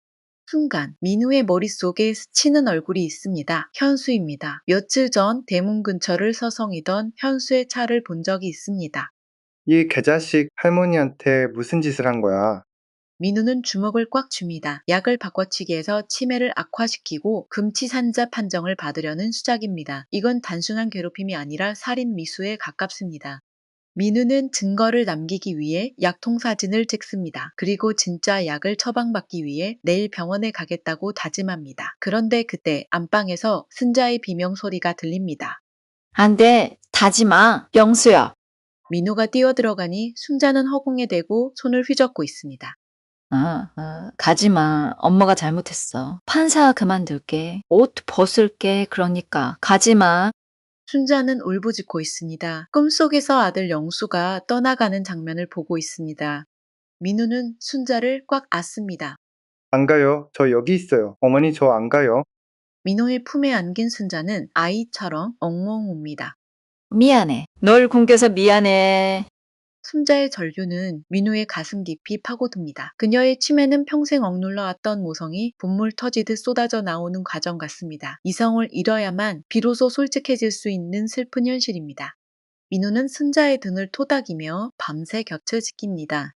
순간 민우의 머릿속에 스치는 얼굴이 있습니다. 현수입니다. 며칠 전 대문 근처를 서성이던 현수의 차를 본 적이 있습니다. 이 개자식 할머니한테 무슨 짓을 한 거야? 민우는 주먹을 꽉 줍니다. 약을 바꿔치기 해서 치매를 악화시키고 금치산자 판정을 받으려는 수작입니다. 이건 단순한 괴롭힘이 아니라 살인 미수에 가깝습니다. 민우는 증거를 남기기 위해 약통 사진을 찍습니다. 그리고 진짜 약을 처방받기 위해 내일 병원에 가겠다고 다짐합니다. 그런데 그때 안방에서 순자의 비명 소리가 들립니다. 안 돼, 타지 마. 영수야. 민우가 뛰어들어가니 순자는 허공에 대고 손을 휘젓고 있습니다. 가지마. 엄마가 잘못했어. 판사 그만둘게. 옷 벗을게. 그러니까 가지마. 순자는 울부짖고 있습니다. 꿈속에서 아들 영수가 떠나가는 장면을 보고 있습니다. 민우는 순자를 꽉 안습니다. 안 가요. 저 여기 있어요. 어머니 저 안 가요. 민호의 품에 안긴 순자는 아이처럼 엉엉 웁니다. 미안해. 널 굶겨서 미안해. 순자의 전류는 민호의 가슴 깊이 파고듭니다. 그녀의 치매는 평생 억눌러 왔던 모성이 분물 터지듯 쏟아져 나오는 과정 같습니다. 이성을 잃어야만 비로소 솔직해질 수 있는 슬픈 현실입니다. 민호는 순자의 등을 토닥이며 밤새 곁을 지킵니다.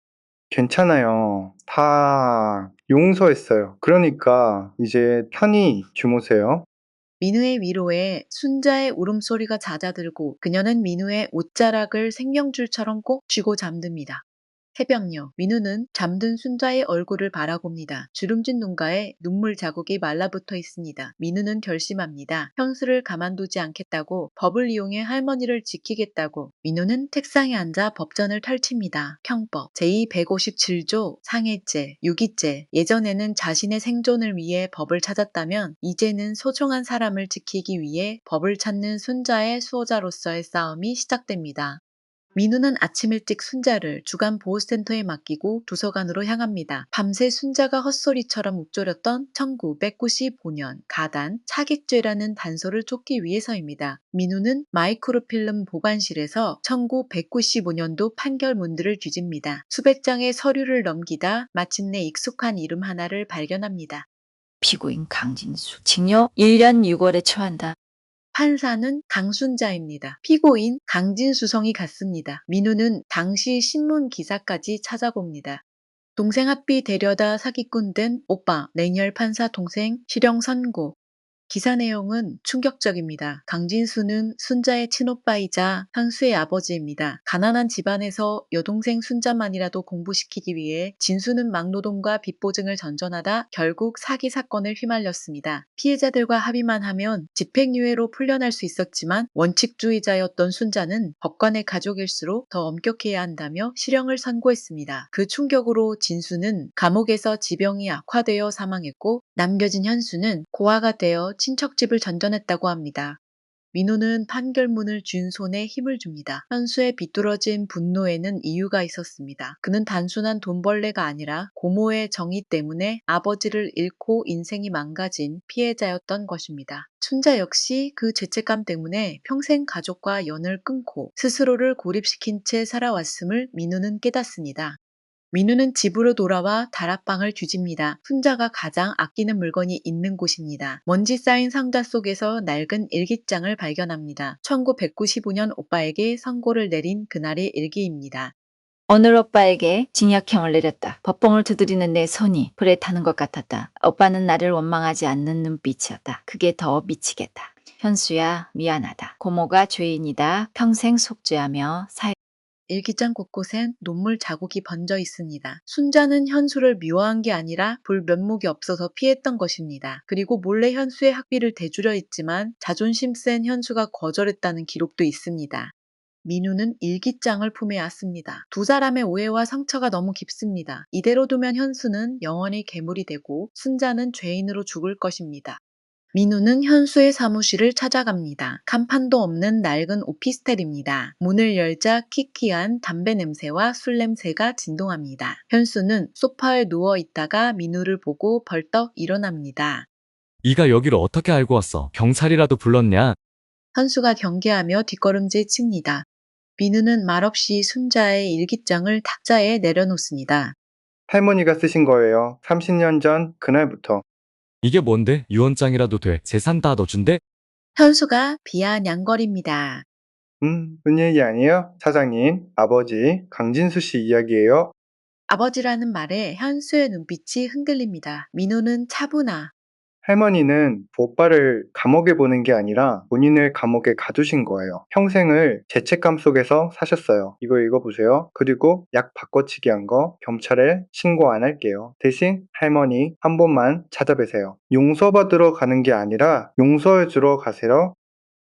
괜찮아요. 다 용서했어요. 그러니까 이제 편히 주무세요. 민우의 위로에 순자의 울음소리가 잦아들고 그녀는 민우의 옷자락을 생명줄처럼 꼭 쥐고 잠듭니다. 새벽녘 민우는 잠든 순자의 얼굴을 바라봅니다. 주름진 눈가에 눈물 자국이 말라붙어 있습니다. 민우는 결심합니다. 현수를 가만두지 않겠다고, 법을 이용해 할머니를 지키겠다고. 민우는 책상에 앉아 법전을 펼칩니다. 형법 제2-157조 상해죄, 유기죄. 예전에는 자신의 생존을 위해 법을 찾았다면 이제는 소중한 사람을 지키기 위해 법을 찾는 순자의 수호자로서의 싸움이 시작됩니다. 민우는 아침 일찍 순자를 주간 보호센터에 맡기고 도서관으로 향합니다. 밤새 순자가 헛소리처럼 읊조렸던 1995년 가단 차객죄라는 단서를 쫓기 위해서입니다. 민우는 마이크로필름 보관실에서 1995년도 판결문들을 뒤집니다. 수백 장의 서류를 넘기다 마침내 익숙한 이름 하나를 발견합니다. 피고인 강진수. 징역 1년 6월에 처한다. 판사는 강순자입니다. 피고인 강진수성이 같습니다. 민우는 당시 신문 기사까지 찾아봅니다. 동생 합의 되려다 사기꾼 된 오빠, 냉혈 판사 동생 실형 선고. 기사 내용은 충격적입니다. 강진수는 순자의 친오빠이자 현수의 아버지입니다. 가난한 집안에서 여동생 순자만이라도 공부시키기 위해 진수는 막노동과 빚보증을 전전하다 결국 사기 사건을 휘말렸습니다. 피해자들과 합의만 하면 집행유예로 풀려날 수 있었지만 원칙주의자였던 순자는 법관의 가족일수록 더 엄격해야 한다며 실형을 선고했습니다. 그 충격으로 진수는 감옥에서 지병이 악화되어 사망했고 남겨진 현수는 고아가 되어 친척집을 전전했다고 합니다. 민호는 판결문을 쥔 손에 힘을 줍니다. 현수의 비뚤어진 분노에는 이유가 있었습니다. 그는 단순한 돈벌레가 아니라 고모의 정의 때문에 아버지를 잃고 인생이 망가진 피해자였던 것입니다. 춘자 역시 그 죄책감 때문에 평생 가족과 연을 끊고 스스로를 고립시킨 채 살아왔음을 민호는 깨닫습니다. 민우는 집으로 돌아와 다락방을 뒤집니다. 순자가 가장 아끼는 물건이 있는 곳입니다. 먼지 쌓인 상자 속에서 낡은 일기장을 발견합니다. 1995년 오빠에게 선고를 내린 그날의 일기입니다. 오늘 오빠에게 징역형을 내렸다. 법봉을 두드리는 내 손이 불에 타는 것 같았다. 오빠는 나를 원망하지 않는 눈빛이었다. 그게 더 미치겠다. 현수야, 미안하다. 고모가 죄인이다. 평생 속죄하며 살. 일기장 곳곳엔 눈물 자국이 번져 있습니다. 순자는 현수를 미워한 게 아니라 볼 면목이 없어서 피했던 것입니다. 그리고 몰래 현수의 학비를 대주려 했지만 자존심 센 현수가 거절했다는 기록도 있습니다. 민우는 일기장을 품에 안습니다. 두 사람의 오해와 상처가 너무 깊습니다. 이대로 두면 현수는 영원히 괴물이 되고 순자는 죄인으로 죽을 것입니다. 민우는 현수의 사무실을 찾아갑니다. 간판도 없는 낡은 오피스텔입니다. 문을 열자 키키한 담배 냄새와 술 냄새가 진동합니다. 현수는 소파에 누워 있다가 민우를 보고 벌떡 일어납니다. 이가 여기를 어떻게 알고 왔어? 경찰이라도 불렀냐? 현수가 경계하며 뒷걸음질 칩니다. 민우는 말없이 순자의 일기장을 탁자에 내려놓습니다. 할머니가 쓰신 거예요. 30년 전 그날부터. 이게 뭔데? 유언장이라도 돼. 재산 다 넣어준대? 현수가 비아냥거립니다. 은일이 아니에요? 사장님, 아버지, 강진수 씨 이야기예요. 아버지라는 말에 현수의 눈빛이 흔들립니다. 민우는 차분하. 할머니는 오빠를 감옥에 보낸 게 아니라 본인을 감옥에 가두신 거예요. 평생을 죄책감 속에서 사셨어요. 이거 읽어보세요. 그리고 약 바꿔치기 한 거 경찰에 신고 안 할게요. 대신 할머니 한 번만 찾아뵈세요. 용서받으러 가는 게 아니라 용서해주러 가세요.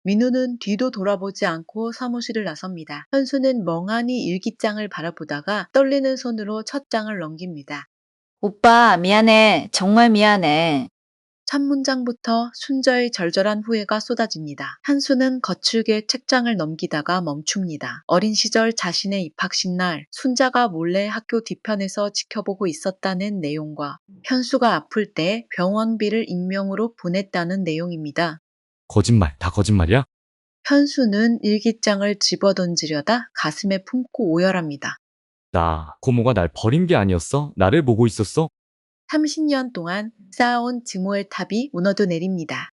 민우는 뒤도 돌아보지 않고 사무실을 나섭니다. 현수는 멍하니 일기장을 바라보다가 떨리는 손으로 첫 장을 넘깁니다. 오빠, 미안해. 정말 미안해. 첫 문장부터 순자의 절절한 후회가 쏟아집니다. 한수는 거칠게 책장을 넘기다가 멈춥니다. 어린 시절 자신의 입학식 날 순자가 몰래 학교 뒤편에서 지켜보고 있었다는 내용과 현수가 아플 때 병원비를 익명으로 보냈다는 내용입니다. 거짓말, 다 거짓말이야? 현수는 일기장을 집어던지려다 가슴에 품고 오열합니다. 나, 고모가 날 버린 게 아니었어? 나를 보고 있었어? 30년 동안 쌓아온 증오의 탑이 무너져 내립니다.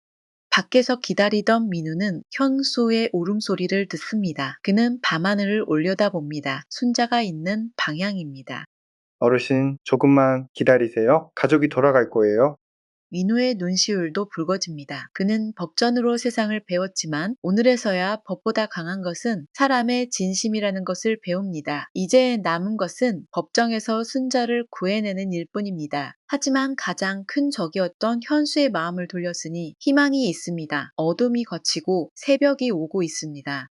밖에서 기다리던 민우는 현수의 울음소리를 듣습니다. 그는 밤하늘을 올려다봅니다. 순자가 있는 방향입니다. 어르신, 조금만 기다리세요. 가족이 돌아갈 거예요. 민우의 눈시울도 붉어집니다. 그는 법전으로 세상을 배웠지만 오늘에서야 법보다 강한 것은 사람의 진심이라는 것을 배웁니다. 이제 남은 것은 법정에서 순자를 구해내는 일뿐입니다. 하지만 가장 큰 적이었던 현수의 마음을 돌렸으니 희망이 있습니다. 어둠이 걷히고 새벽이 오고 있습니다.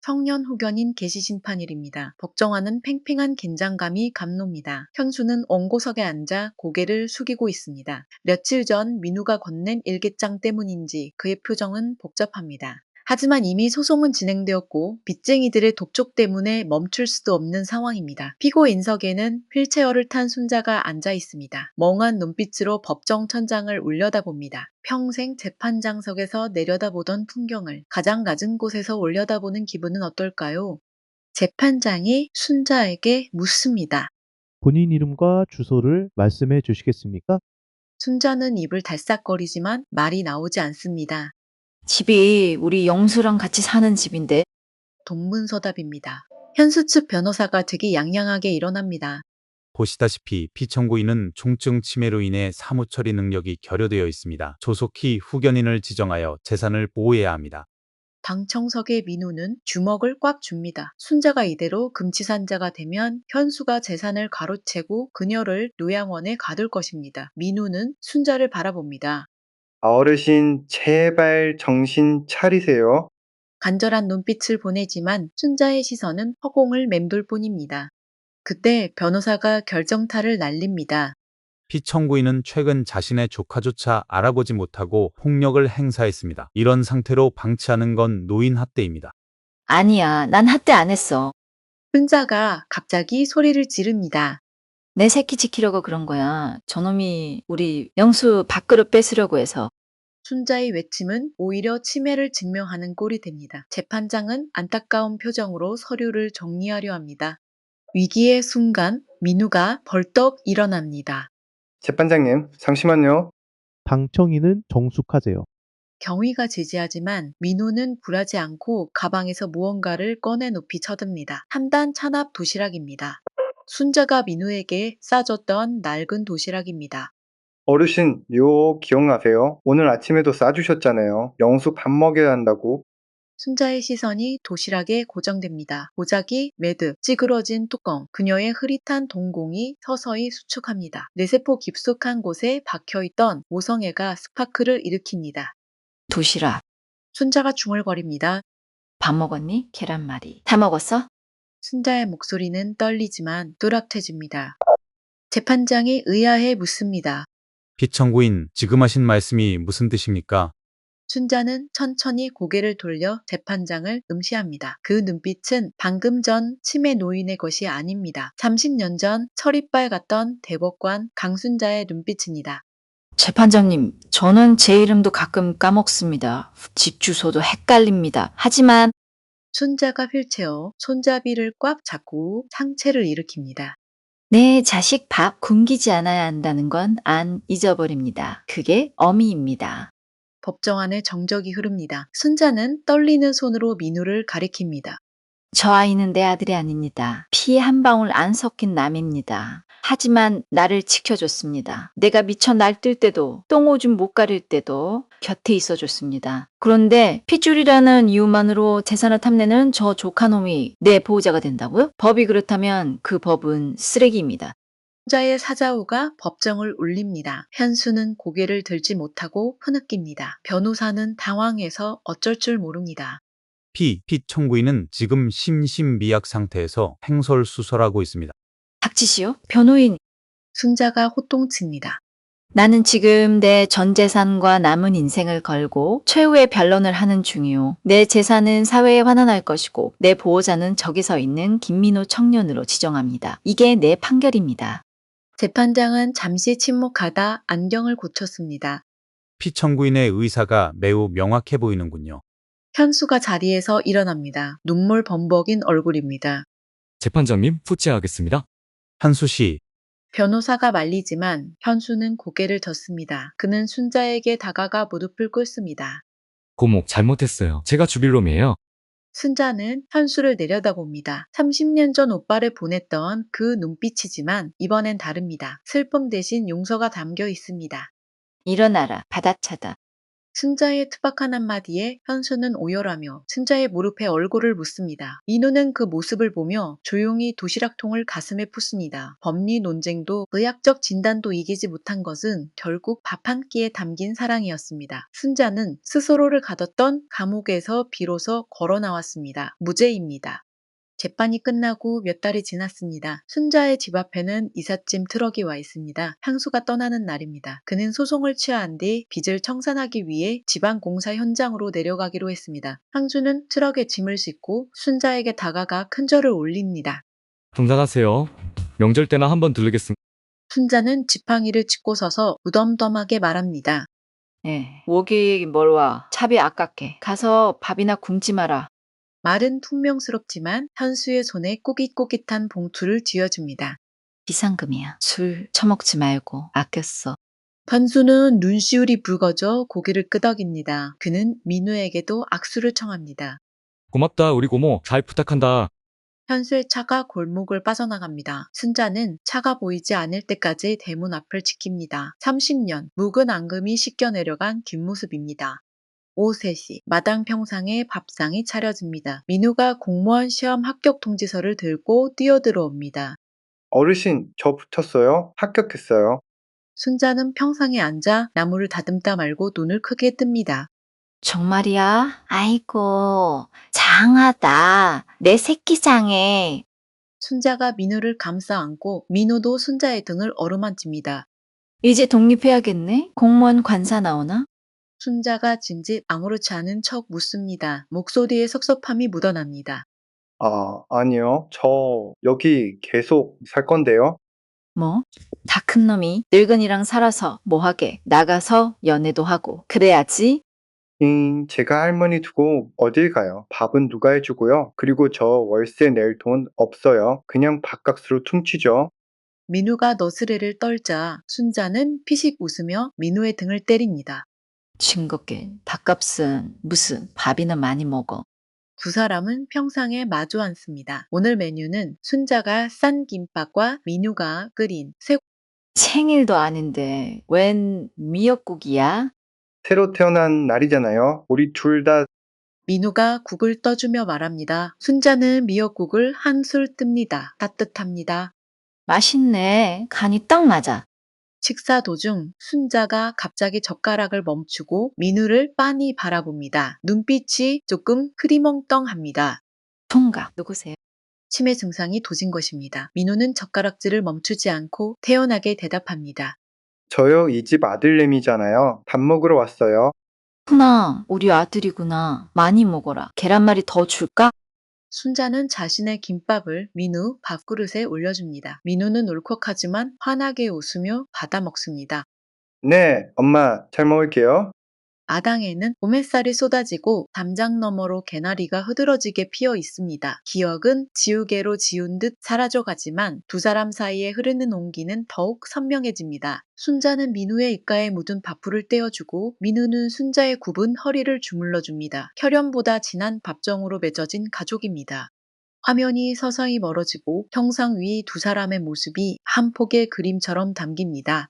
청년 후견인 계시심판일입니다. 법정화는 팽팽한 긴장감이 감놉니다. 현수는 옹고석에 앉아 고개를 숙이고 있습니다. 며칠 전 민우가 건넨 일기장 때문인지 그의 표정은 복잡합니다. 하지만 이미 소송은 진행되었고 빚쟁이들의 독촉 때문에 멈출 수도 없는 상황입니다. 피고 인석에는 휠체어를 탄 순자가 앉아 있습니다. 멍한 눈빛으로 법정 천장을 올려다봅니다. 평생 재판장석에서 내려다보던 풍경을 가장 낮은 곳에서 올려다보는 기분은 어떨까요? 재판장이 순자에게 묻습니다. 본인 이름과 주소를 말씀해 주시겠습니까? 순자는 입을 달싹거리지만 말이 나오지 않습니다. 집이 우리 영수랑 같이 사는 집인데. 동문서답입니다. 현수 측 변호사가 되게 양양하게 일어납니다. 보시다시피 피청구인은 총증 침해로 인해 사무 처리 능력이 결여되어 있습니다. 조속히 후견인을 지정하여 재산을 보호해야 합니다. 방청석의 민우는 주먹을 꽉 줍니다. 순자가 이대로 금치산자가 되면 현수가 재산을 가로채고 그녀를 요양원에 가둘 것입니다. 민우는 순자를 바라봅니다. 어르신, 제발 정신 차리세요. 간절한 눈빛을 보내지만 순자의 시선은 허공을 맴돌 뿐입니다. 그때 변호사가 결정타를 날립니다. 피청구인은 최근 자신의 조카조차 알아보지 못하고 폭력을 행사했습니다. 이런 상태로 방치하는 건 노인 학대입니다. 아니야, 난 학대 안 했어. 순자가 갑자기 소리를 지릅니다. 내 새끼 지키려고 그런 거야. 저놈이 우리 영수 밥그릇 뺏으려고 해서. 순자의 외침은 오히려 침해를 증명하는 꼴이 됩니다. 재판장은 안타까운 표정으로 서류를 정리하려 합니다. 위기의 순간 민우가 벌떡 일어납니다. 재판장님, 잠시만요. 방청인은 정숙하세요. 경위가 지지하지만 민우는 굴하지 않고 가방에서 무언가를 꺼내 높이 쳐듭니다. 3단 찬압 도시락입니다. 순자가 민우에게 싸줬던 낡은 도시락입니다. 어르신, 요 기억나세요? 오늘 아침에도 싸주셨잖아요. 영수 밥 먹여야 한다고. 순자의 시선이 도시락에 고정됩니다. 보자기, 매듭, 찌그러진 뚜껑, 그녀의 흐릿한 동공이 서서히 수축합니다. 뇌세포 깊숙한 곳에 박혀있던 모성애가 스파크를 일으킵니다. 도시락. 순자가 중얼거립니다. 밥 먹었니? 계란말이. 다 먹었어? 순자의 목소리는 떨리지만 뚜렷해집니다. 재판장이 의아해 묻습니다. 피청구인, 지금 하신 말씀이 무슨 뜻입니까? 순자는 천천히 고개를 돌려 재판장을 응시합니다. 그 눈빛은 방금 전 치매 노인의 것이 아닙니다. 30년 전 철이빨 같던 대법관 강순자의 눈빛입니다. 재판장님, 저는 제 이름도 가끔 까먹습니다. 집 주소도 헷갈립니다. 하지만 순자가 휠체어 손잡이를 꽉 잡고 상체를 일으킵니다. 내 자식 밥 굶기지 않아야 한다는 건 안 잊어버립니다. 그게 어미입니다. 법정 안에 정적이 흐릅니다. 순자는 떨리는 손으로 민우를 가리킵니다. 저 아이는 내 아들이 아닙니다. 피 한 방울 안 섞인 남입니다. 하지만 나를 지켜줬습니다. 내가 미쳐 날뛸 때도 똥오줌 못 가릴 때도 곁에 있어줬습니다. 그런데 핏줄이라는 이유만으로 재산을 탐내는 저 조카놈이 내 보호자가 된다고요? 법이 그렇다면 그 법은 쓰레기입니다. 순자의 사자후가 법정을 울립니다. 현수는 고개를 들지 못하고 흐느낍니다. 변호사는 당황해서 어쩔 줄 모릅니다. 피 청구인은 지금 심신미약 상태에서 횡설수설하고 있습니다. 닥치시오. 변호인, 순자가 호통칩니다. 나는 지금 내 전 재산과 남은 인생을 걸고 최후의 변론을 하는 중이오. 내 재산은 사회에 환원할 것이고 내 보호자는 저기 서 있는 김민호 청년으로 지정합니다. 이게 내 판결입니다. 재판장은 잠시 침묵하다 안경을 고쳤습니다. 피 청구인의 의사가 매우 명확해 보이는군요. 현수가 자리에서 일어납니다. 눈물 범벅인 얼굴입니다. 재판장님, 후치하겠습니다. 현수 씨, 변호사가 말리지만 현수는 고개를 젓습니다. 그는 순자에게 다가가 무릎을 꿇습니다. 고모, 잘못했어요. 제가 주빌놈이에요. 순자는 현수를 내려다봅니다. 30년 전 오빠를 보냈던 그 눈빛이지만 이번엔 다릅니다. 슬픔 대신 용서가 담겨 있습니다. 일어나라, 바다차다. 순자의 투박한 한마디에 현수는 오열하며 순자의 무릎에 얼굴을 묻습니다. 민우는 그 모습을 보며 조용히 도시락통을 가슴에 푸습니다. 법리 논쟁도 의학적 진단도 이기지 못한 것은 결국 밥 한 끼에 담긴 사랑이었습니다. 순자는 스스로를 가뒀던 감옥에서 비로소 걸어 나왔습니다. 무죄입니다. 재판이 끝나고 몇 달이 지났습니다. 순자의 집 앞에는 이삿짐 트럭이 와 있습니다. 향수가 떠나는 날입니다. 그는 소송을 취하한 뒤 빚을 청산하기 위해 지방공사 현장으로 내려가기로 했습니다. 향수는 트럭에 짐을 싣고 순자에게 다가가 큰 절을 올립니다. 등산하세요. 명절 때나 한번 들르겠습니다. 순자는 지팡이를 짚고 서서 무덤덤하게 말합니다. 예, 오기 뭘 와. 차비 아깝게. 가서 밥이나 굶지 마라. 말은 퉁명스럽지만 현수의 손에 꼬깃꼬깃한 봉투를 쥐어줍니다. 비상금이야. 술 처먹지 말고 아껴 써. 현수는 눈시울이 붉어져 고개를 끄덕입니다. 그는 민우에게도 악수를 청합니다. 고맙다, 우리 고모. 잘 부탁한다. 현수의 차가 골목을 빠져나갑니다. 순자는 차가 보이지 않을 때까지 대문 앞을 지킵니다. 30년, 묵은 앙금이 씻겨 내려간 뒷모습입니다. 오후 3시, 마당 평상에 밥상이 차려집니다. 민우가 공무원 시험 합격 통지서를 들고 뛰어들어옵니다. 어르신, 저 붙었어요. 합격했어요. 순자는 평상에 앉아 나무를 다듬다 말고 눈을 크게 뜹니다. 정말이야? 아이고, 장하다. 내 새끼장에. 순자가 민우를 감싸 안고 민우도 순자의 등을 어루만집니다. 이제 독립해야겠네? 공무원 관사 나오나? 순자가 진짓 아무렇지 않은 척 묻습니다. 목소리에 섭섭함이 묻어납니다. 아니요. 저 여기 계속 살 건데요. 뭐? 다 큰 놈이 늙은이랑 살아서 뭐하게 나가서 연애도 하고 그래야지. 제가 할머니 두고 어딜 가요? 밥은 누가 해주고요? 그리고 저 월세 낼 돈 없어요. 그냥 밥값으로 퉁치죠. 민우가 너스레를 떨자 순자는 피식 웃으며 민우의 등을 때립니다. 징겁게 밥값은 무슨 밥이나 많이 먹어. 두 사람은 평상에 마주 앉습니다. 오늘 메뉴는 순자가 싼 김밥과 민우가 끓인 새 생일도 아닌데 웬 미역국이야? 새로 태어난 날이잖아요. 우리 둘 다 민우가 국을 떠주며 말합니다. 순자는 미역국을 한술 뜹니다. 따뜻합니다. 맛있네. 간이 딱 맞아. 식사 도중 순자가 갑자기 젓가락을 멈추고 민우를 빤히 바라봅니다. 눈빛이 조금 흐리멍덩합니다. 총각 누구세요? 치매 증상이 도진 것입니다. 민우는 젓가락질을 멈추지 않고 태연하게 대답합니다. 저요, 이 집 아들내미잖아요. 밥 먹으러 왔어요. 구나 우리 아들이구나. 많이 먹어라. 계란말이 더 줄까? 순자는 자신의 김밥을 민우 밥그릇에 올려줍니다. 민우는 울컥하지만 환하게 웃으며 받아 먹습니다. 네, 엄마, 잘 먹을게요. 아당에는 봄햇살이 쏟아지고 담장 너머로 개나리가 흐드러지게 피어 있습니다. 기억은 지우개로 지운 듯 사라져가지만 두 사람 사이에 흐르는 온기는 더욱 선명해집니다. 순자는 민우의 입가에 묻은 밥풀을 떼어주고 민우는 순자의 굽은 허리를 주물러줍니다. 혈연보다 진한 밥정으로 맺어진 가족입니다. 화면이 서서히 멀어지고 형상 위 두 사람의 모습이 한 폭의 그림처럼 담깁니다.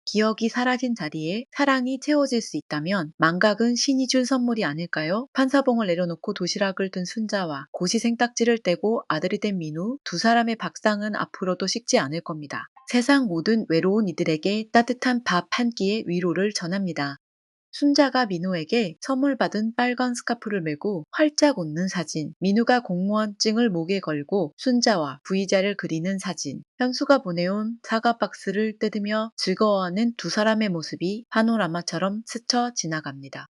기억이 사라진 자리에 사랑이 채워질 수 있다면 망각은 신이 준 선물이 아닐까요? 판사봉을 내려놓고 도시락을 든 순자와 고시 생딱지를 떼고 아들이 된 민우, 두 사람의 밥상은 앞으로도 식지 않을 겁니다. 세상 모든 외로운 이들에게 따뜻한 밥 한 끼의 위로를 전합니다. 순자가 민호에게 선물 받은 빨간 스카프를 메고 활짝 웃는 사진, 민우가 공무원증을 목에 걸고 순자와 V자를 그리는 사진, 현수가 보내온 사과 박스를 뜯으며 즐거워하는 두 사람의 모습이 파노라마처럼 스쳐 지나갑니다.